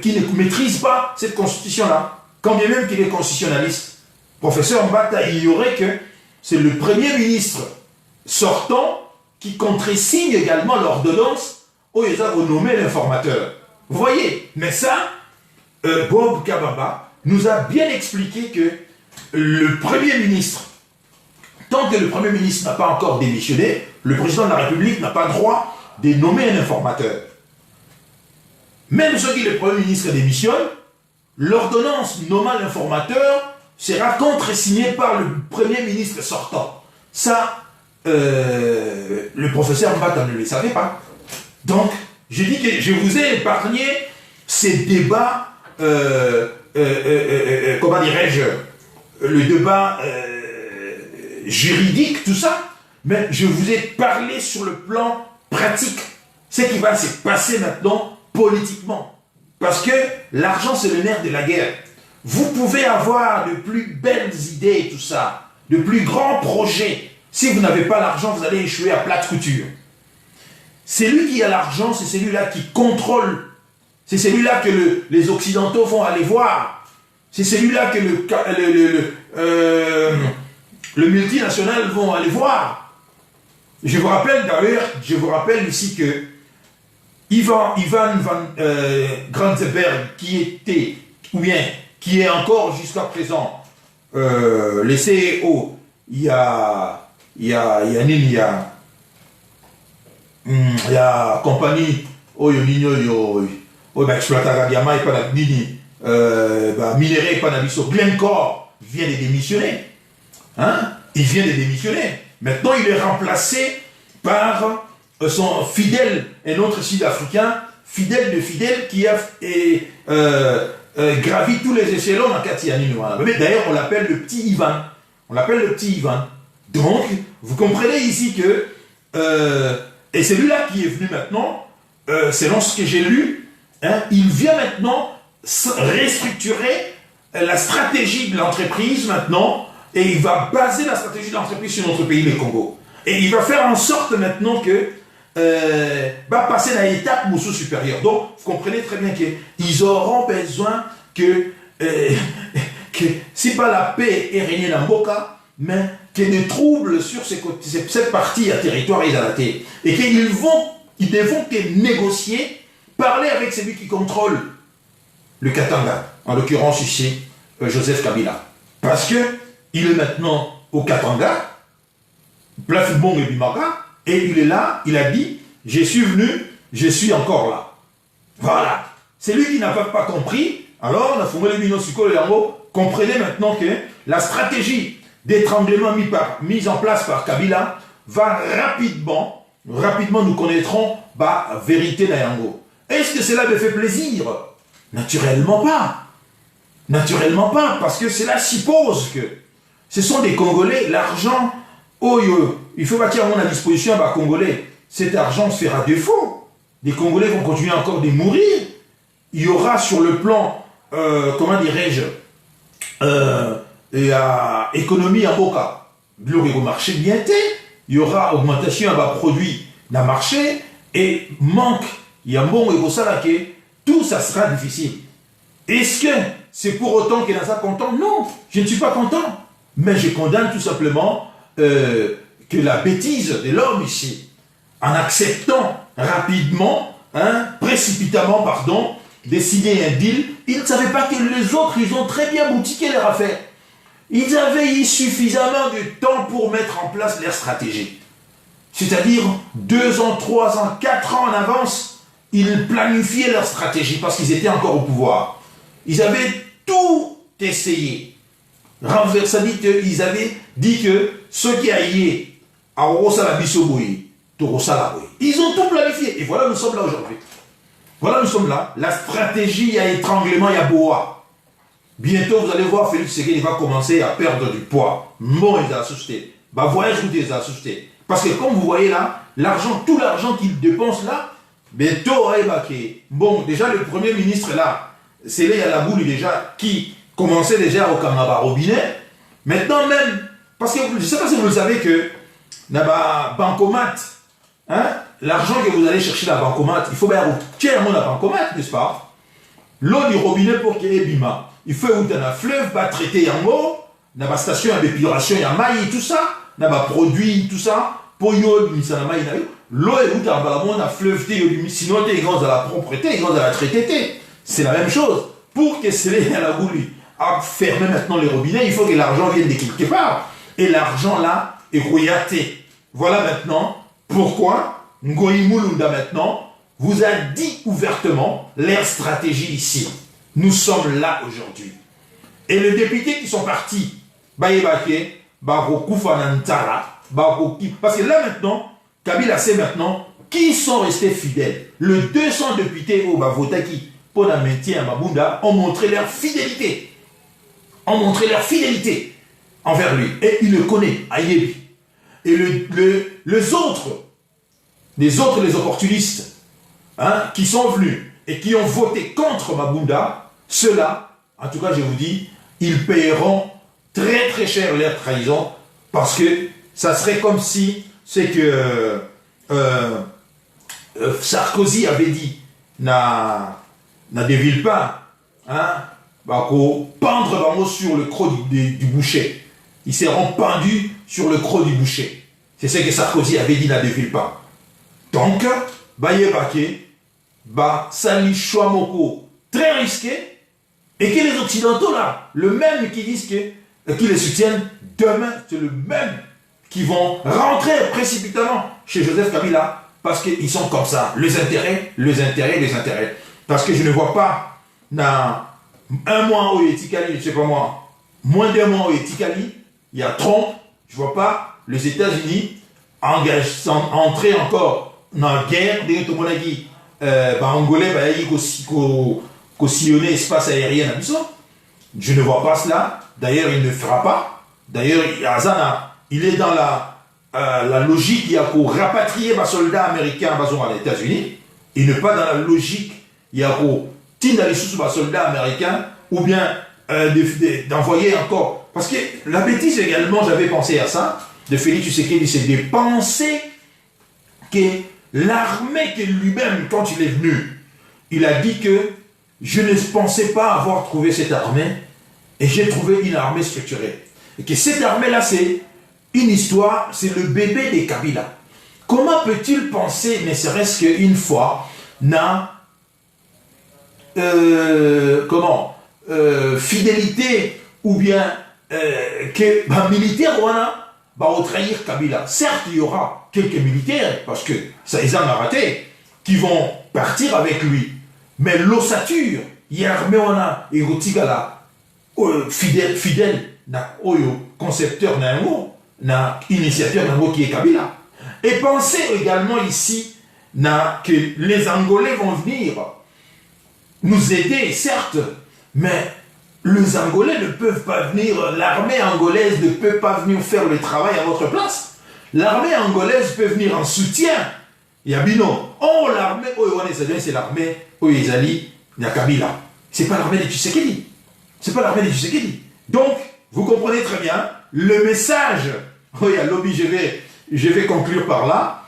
qui ne maîtrise pas cette constitution-là, quand bien même qu'il est constitutionnaliste. Professeur Mbata ignorait que c'est le premier ministre sortant qui contresigne également l'ordonnance où ils ont nommé l'informateur. Vous voyez, mais ça, Bob Kabamba nous a bien expliqué que le Premier ministre, tant que le Premier ministre n'a pas encore démissionné, le président de la République n'a pas droit de nommer un informateur. Même ce qui le Premier ministre démissionne, l'ordonnance nommant l'informateur sera contresignée par le Premier ministre sortant. Ça, le professeur Mbata ne le savait pas. Donc, je dis que je vous ai épargné ces débats, comment dirais-je, le débat juridique, tout ça, mais je vous ai parlé sur le plan pratique, ce qui va se passer maintenant politiquement. Parce que l'argent, c'est le nerf de la guerre. Vous pouvez avoir de plus belles idées et tout ça, de plus grands projets. Si vous n'avez pas l'argent, vous allez échouer à plate couture. C'est lui qui a l'argent, c'est celui-là qui contrôle. C'est celui-là que les Occidentaux vont aller voir. C'est celui-là que le multinational vont aller voir. Je vous rappelle d'ailleurs, ici que Ivan van Granzenberg, qui était, ou bien qui est encore jusqu'à présent le CEO, il y a compagnie exploitaka diamant et pas nini minerai et pas nabiso Glencore vient de démissionner. Il vient de démissionner. Maintenant, il est remplacé par son fidèle, un autre Sud-Africain, fidèle de fidèle, qui a gravi tous les échelons en Katiani. D'ailleurs, on l'appelle le petit Ivan. On l'appelle le petit Ivan. Donc, vous comprenez ici que et celui-là qui est venu maintenant, selon ce que j'ai lu, il vient maintenant restructurer la stratégie de l'entreprise maintenant, et il va baser la stratégie de l'entreprise sur notre pays, le Congo. Et il va faire en sorte maintenant que va passer à l'étape Moussou supérieure. Donc, vous comprenez très bien qu'ils auront besoin que si pas la paix est régnée dans Mboka, mais qu'il y ait des troubles sur cette partie à territoire isolaté. Et qu'ils devront négocier, parler avec celui qui contrôle le Katanga, en l'occurrence ici, Joseph Kabila. Parce que il est maintenant au Katanga, place Bon et Bimaga, et il est là, il a dit, je suis venu, je suis encore là. Voilà. C'est lui qui n'a pas compris, alors on a fumé les Minosiko et Yango, comprenez maintenant que la stratégie d'étranglement mise en place par Kabila va rapidement nous connaîtrons vérité d'Ayango. Est-ce que cela me fait plaisir? Naturellement pas. Naturellement pas, parce que cela suppose que ce sont des Congolais, l'argent Oh, il faut bâtir à disposition à Congolais. Cet argent sera défaut. Les Congolais vont continuer encore de mourir. Il y aura sur le plan, comment dirais-je, économie à Boka. Le marché bien été. Il y aura augmentation à produit dans le marché et manque. Il y a un bon et ça tout ça sera difficile. Est-ce que c'est pour autant qu'il y en a content? Non, je ne suis pas content. Mais je condamne tout simplement que la bêtise de l'homme ici, en acceptant rapidement, précipitamment, pardon, de signer un deal, ils ne savaient pas que les autres, ils ont très bien boutiqué leur affaire. Ils avaient eu suffisamment de temps pour mettre en place leur stratégie. C'est-à-dire 2 ans, 3 ans, 4 ans en avance, ils planifiaient leur stratégie parce qu'ils étaient encore au pouvoir. Ils avaient tout essayé. Renversé, ils avaient dit que ceux qui aillent à Orosala Bissoboui, ils ont tout planifié. Et voilà, nous sommes là aujourd'hui. Voilà, nous sommes là. La stratégie, il y a étranglement, il y a boa. Bientôt, vous allez voir, Félix Tshisekedi va commencer à perdre du poids. Bon, il a assusté. Bah, voyage, vous les assusté. Parce que comme vous voyez là, l'argent, tout l'argent qu'il dépense là, bientôt, bon, déjà, le Premier ministre là, c'est là, il y a la boule déjà, qui commençait déjà au Kamaba robinet. Maintenant même, parce que je ne sais pas si vous le savez que, dans la bancomat, l'argent que vous allez chercher dans la bancomat, il faut bien tiens la bancomat, n'est-ce pas? L'eau du robinet pour qu'il y ait bima. Il faut où dans un fleuve, traiter en eau, dans la station d'épuration, il y a maïs, tout ça, dans les produits, tout ça, pour l'eau, l'eau est où dans un fleuve, sinon il y a la propreté, il y a la traité. C'est la même chose. Pour que c'est à la boule à fermer maintenant les robinets, il faut que l'argent vienne de quelque part. Et l'argent là est rouillaté. Voilà maintenant pourquoi Ngoï Mulunda maintenant vous a dit ouvertement leur stratégie ici. Nous sommes là aujourd'hui. Et les députés qui sont partis, Bayebake, Barokufa Nantara, parce que là maintenant, Kabila sait maintenant qui sont restés fidèles. Les 200 députés au Bavotaki pour la maintien à Mabunda ont montré leur fidélité. Ont montré leur fidélité envers lui. Et il le connaît, Ayebi. Et les autres, les opportunistes, qui sont venus et qui ont voté contre Mabunda, ceux-là, en tout cas je vous dis, ils paieront très très cher leur trahison, parce que ça serait comme si c'est que Sarkozy avait dit na de Villepin, pendre sur le croc du boucher. Ils seront pendus sur le croc du boucher. C'est ce que Sarkozy avait dit na de Villepin. Donc, Bayebake, Sali Chouamoko, très risqué, et que les Occidentaux là, le même qui disent qui les soutiennent, demain, c'est le même qui vont rentrer précipitamment chez Joseph Kabila, parce qu'ils sont comme ça, les intérêts. Parce que je ne vois pas, dans un mois au Etikali, je ne sais pas moi, moins d'un mois au Etikali, il y a Trump, je ne vois pas les États-Unis entrer encore dans la guerre, dès que tout le monde a dit, Angolais, qu'au sillonner l'espace aérien à Bissau. Je ne vois pas cela. D'ailleurs, il ne fera pas. D'ailleurs, Azana, il est dans la logique, il y a pour rapatrier les soldats américains aux États-Unis. Il n'est pas dans la logique, il y a pour tirer les soldats américains ou bien d'envoyer encore. Parce que la bêtise également, j'avais pensé à ça, de Félix Tshisekedi, c'est de penser que l'armée que lui-même, quand il est venu, il a dit que je ne pensais pas avoir trouvé cette armée et j'ai trouvé une armée structurée. Et que cette armée-là, c'est une histoire, c'est le bébé des Kabila. Comment peut-il penser, ne serait-ce qu'une fois, fidélité ou bien que militaire va trahir Kabila. Certes, il y aura quelques militaires, parce que ça, ils en ont raté, qui vont partir avec lui. Mais l'ossature, il y a armé et Rotigala, fidèle, concepteur na initiateur qui est Kabila. Et pensez également ici que les Angolais vont venir nous aider, certes, mais les Angolais ne peuvent pas venir, l'armée angolaise ne peut pas venir faire le travail à votre place. L'armée angolaise peut venir en soutien. Il y a Bino. Oh, l'armée, c'est l'armée, Izali, il y a Kabila. C'est pas l'armée de Tshisekedi. C'est pas l'armée de Tshisekedi. Donc, vous comprenez très bien, le message, il y a lobby, je vais conclure par là.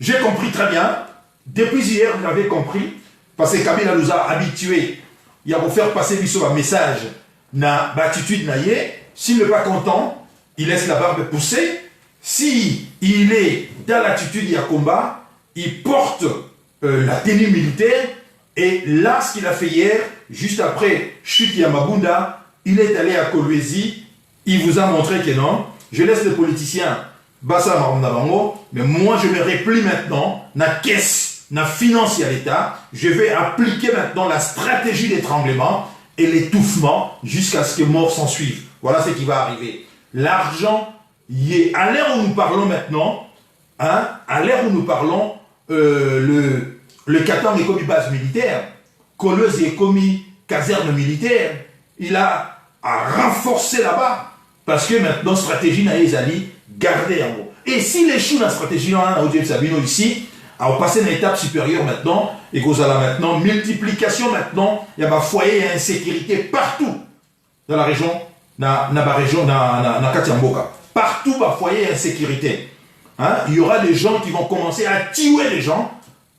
J'ai compris très bien. Depuis hier, vous l'avez compris. Parce que Kabila nous a habitués. Il a pour faire passer un message. Na attitude naïe. S'il n'est pas content, il laisse la barbe pousser. Si il est dans l'attitude, il y a combat, il porte la tenue militaire. Et là, ce qu'il a fait hier, juste après chute Yamabunda, il est allé à Kolwezi. Il vous a montré que non. Je laisse les politiciens. Bassa Marundabango, mais moi je me replie maintenant, na caisse, na finance à l'État, je vais appliquer maintenant la stratégie d'étranglement et l'étouffement jusqu'à ce que mort s'en suive. Voilà ce qui va arriver. L'argent, à l'heure où nous parlons maintenant, hein, à l'heure où nous parlons, le Katang est commis base militaire, Kolwezi est commis caserne militaire, il a renforcé là-bas, parce que maintenant, stratégie n'a Ezali, garder en haut. Et s'il échoue dans la stratégie, on a Sabino ici, on passe à une étape supérieure maintenant, et qu'on a maintenant multiplication maintenant, il y a un foyer et insécurité partout dans la région, dans Katiamboka. Partout, il y a foyer et insécurité. Hein? Il y aura des gens qui vont commencer à tuer les gens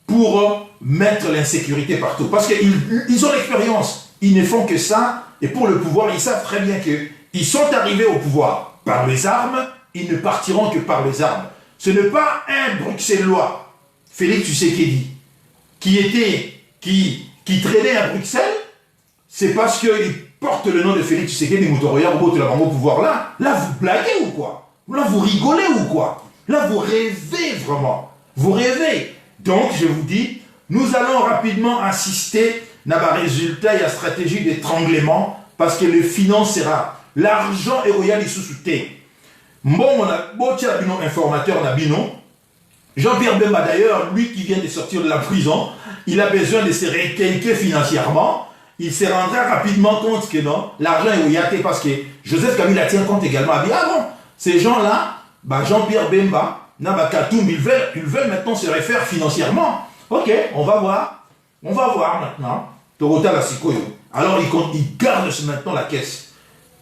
pour mettre l'insécurité partout. Parce qu'ils ont l'expérience. Ils ne font que ça, et pour le pouvoir, ils savent très bien qu'ils sont arrivés au pouvoir par les armes. Ils ne partiront que par les armes. Ce n'est pas un Bruxellois, Félix Tshisekedi, qui traînait à Bruxelles, c'est parce qu'il porte le nom de Félix Tshisekedi Mutoroya au pouvoir là. Là, vous blaguez ou quoi? Là, vous rigolez ou quoi? Là, vous rêvez vraiment. Vous rêvez. Donc, je vous dis, nous allons rapidement assister à un résultat et à stratégie d'étranglement parce que le financera. L'argent est royal sous souté. Bon, on a beau informateur Nabino. Jean-Pierre Bemba d'ailleurs, lui qui vient de sortir de la prison, il a besoin de se requinquer financièrement. Il se rendra rapidement compte que non, l'argent est ouillaté parce que Joseph Kabila tient compte également. Il dit, ah bon, ces gens-là, bah Jean-Pierre Bemba, Nabakatoum, ils veulent maintenant se refaire financièrement. Ok, on va voir. On va voir maintenant. Torota la Sikoyo. Alors il garde maintenant la caisse.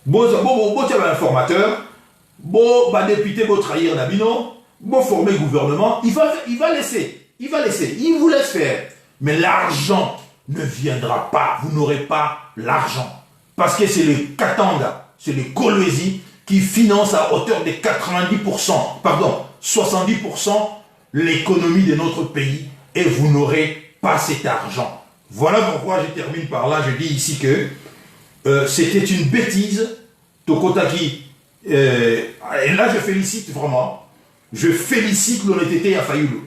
Bon, tu as un informateur. Bon, député, bon trahir Nabino, bon former gouvernement, il va laisser, il vous laisse faire. Mais l'argent ne viendra pas, vous n'aurez pas l'argent. Parce que c'est le Katanga, c'est le Kolwezi qui finance à hauteur de 90%, pardon, 70% l'économie de notre pays et vous n'aurez pas cet argent. Voilà pourquoi je termine par là, je dis ici que c'était une bêtise, Tokotaki. Et là, je félicite vraiment. Je félicite l'honnêteté à Fayoulou.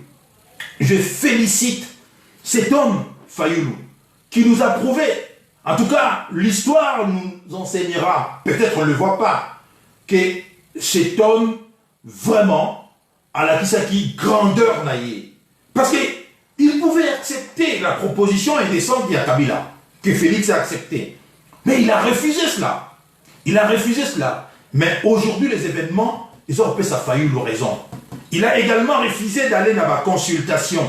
Je félicite cet homme, Fayoulou, qui nous a prouvé. En tout cas, l'histoire nous enseignera, peut-être on ne le voit pas, que cet homme, vraiment, à la Kisaki, grandeur naïe. Parce qu'il pouvait accepter la proposition et descendre à Kabila, que Félix a accepté. Mais il a refusé cela. Il a refusé cela. Mais aujourd'hui, les événements, ils ont fait sa Fayoulou raison. Il a également refusé d'aller dans ma consultation.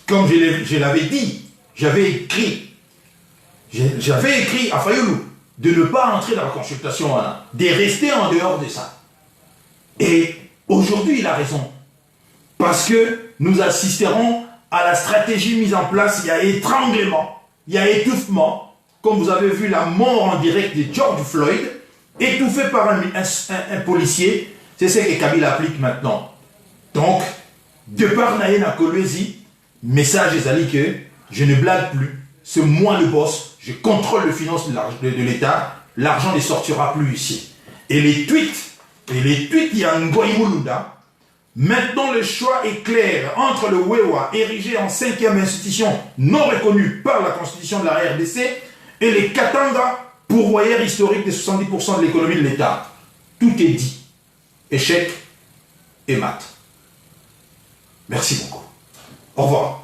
Comme je l'avais dit, j'avais écrit à Fayoulou de ne pas entrer dans la consultation, de rester en dehors de ça. Et aujourd'hui, il a raison. Parce que nous assisterons à la stratégie mise en place. Il y a étranglement, il y a étouffement. Comme vous avez vu la mort en direct de George Floyd, étouffé par un policier, c'est ce que Kabila applique maintenant. Donc, de par Naïna Kolwezi, message est que je ne blague plus, c'est moi le boss, je contrôle les finances de l'État, l'argent ne sortira plus ici. Et les tweets, il y a Ngoï Mulunda. Maintenant, le choix est clair entre le WEWA, érigé en 5e institution non reconnue par la constitution de la RDC, et les Katanga, pourvoyeurs historiques de 70% de l'économie de l'État. Tout est dit. Échec et mat. Merci beaucoup. Au revoir.